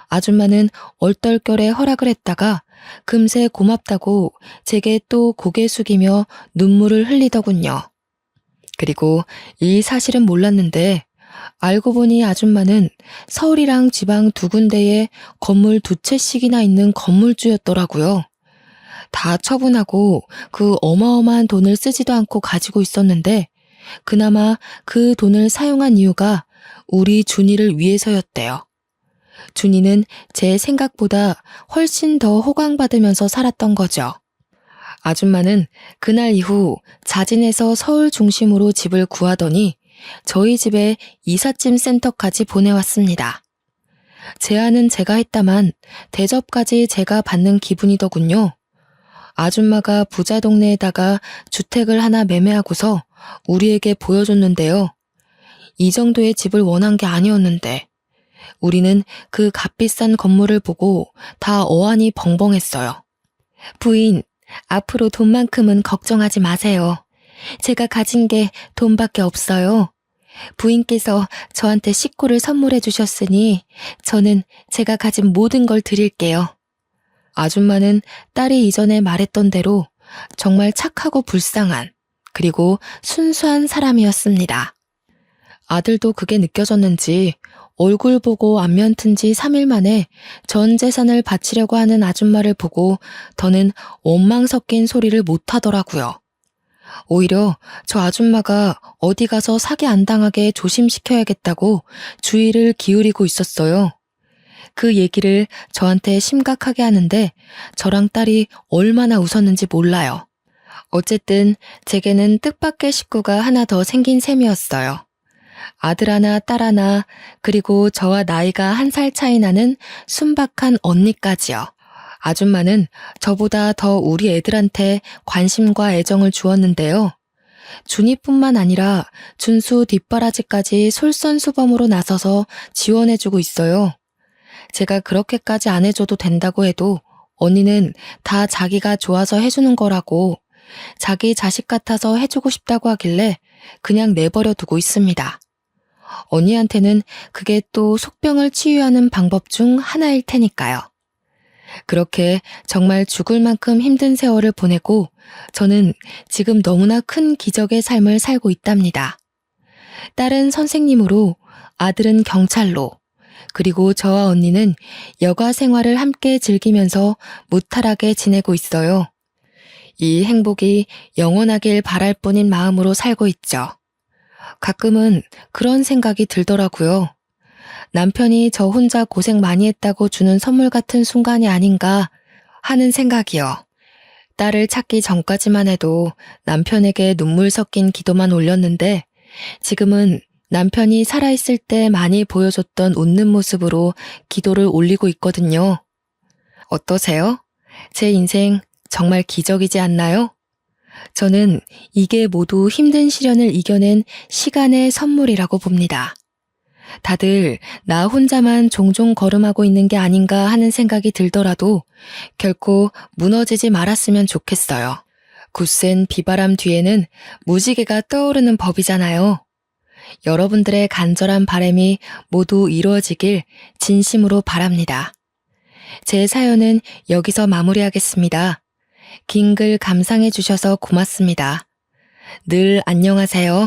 아줌마는 얼떨결에 허락을 했다가 금세 고맙다고 제게 또 고개 숙이며 눈물을 흘리더군요. 그리고 이 사실은 몰랐는데 알고 보니 아줌마는 서울이랑 지방 두 군데에 건물 두 채씩이나 있는 건물주였더라고요. 다 처분하고 그 어마어마한 돈을 쓰지도 않고 가지고 있었는데 그나마 그 돈을 사용한 이유가 우리 준이를 위해서였대요. 준이는 제 생각보다 훨씬 더 호강받으면서 살았던 거죠. 아줌마는 그날 이후 자진해서 서울 중심으로 집을 구하더니 저희 집에 이삿짐 센터까지 보내왔습니다. 제안은 제가 했다만 대접까지 제가 받는 기분이더군요. 아줌마가 부자 동네에다가 주택을 하나 매매하고서 우리에게 보여줬는데요. 이 정도의 집을 원한 게 아니었는데 우리는 그 값비싼 건물을 보고 다 어안이 벙벙했어요. 부인, 앞으로 돈만큼은 걱정하지 마세요. 제가 가진 게 돈밖에 없어요. 부인께서 저한테 식구를 선물해 주셨으니 저는 제가 가진 모든 걸 드릴게요. 아줌마는 딸이 이전에 말했던 대로 정말 착하고 불쌍한 그리고 순수한 사람이었습니다. 아들도 그게 느껴졌는지 얼굴 보고 안면 튼 지 3일 만에 전 재산을 바치려고 하는 아줌마를 보고 더는 원망 섞인 소리를 못 하더라고요. 오히려 저 아줌마가 어디 가서 사기 안 당하게 조심시켜야겠다고 주의를 기울이고 있었어요. 그 얘기를 저한테 심각하게 하는데 저랑 딸이 얼마나 웃었는지 몰라요. 어쨌든 제게는 뜻밖의 식구가 하나 더 생긴 셈이었어요. 아들 하나, 딸 하나, 그리고 저와 나이가 1살 차이 나는 순박한 언니까지요. 아줌마는 저보다 더 우리 애들한테 관심과 애정을 주었는데요. 준이뿐만 아니라 준수 뒷바라지까지 솔선수범으로 나서서 지원해주고 있어요. 제가 그렇게까지 안 해줘도 된다고 해도 언니는 다 자기가 좋아서 해주는 거라고 자기 자식 같아서 해주고 싶다고 하길래 그냥 내버려 두고 있습니다. 언니한테는 그게 또 속병을 치유하는 방법 중 하나일 테니까요. 그렇게 정말 죽을 만큼 힘든 세월을 보내고 저는 지금 너무나 큰 기적의 삶을 살고 있답니다. 딸은 선생님으로, 아들은 경찰로, 그리고 저와 언니는 여가 생활을 함께 즐기면서 무탈하게 지내고 있어요. 이 행복이 영원하길 바랄 뿐인 마음으로 살고 있죠. 가끔은 그런 생각이 들더라고요. 남편이 저 혼자 고생 많이 했다고 주는 선물 같은 순간이 아닌가 하는 생각이요. 딸을 찾기 전까지만 해도 남편에게 눈물 섞인 기도만 올렸는데 지금은 남편이 살아있을 때 많이 보여줬던 웃는 모습으로 기도를 올리고 있거든요. 어떠세요? 제 인생 정말 기적이지 않나요? 저는 이게 모두 힘든 시련을 이겨낸 시간의 선물이라고 봅니다. 다들 나 혼자만 종종 걸음하고 있는 게 아닌가 하는 생각이 들더라도 결코 무너지지 말았으면 좋겠어요. 굳센 비바람 뒤에는 무지개가 떠오르는 법이잖아요. 여러분들의 간절한 바람이 모두 이루어지길 진심으로 바랍니다. 제 사연은 여기서 마무리하겠습니다. 긴 글 감상해 주셔서 고맙습니다. 늘 안녕하세요.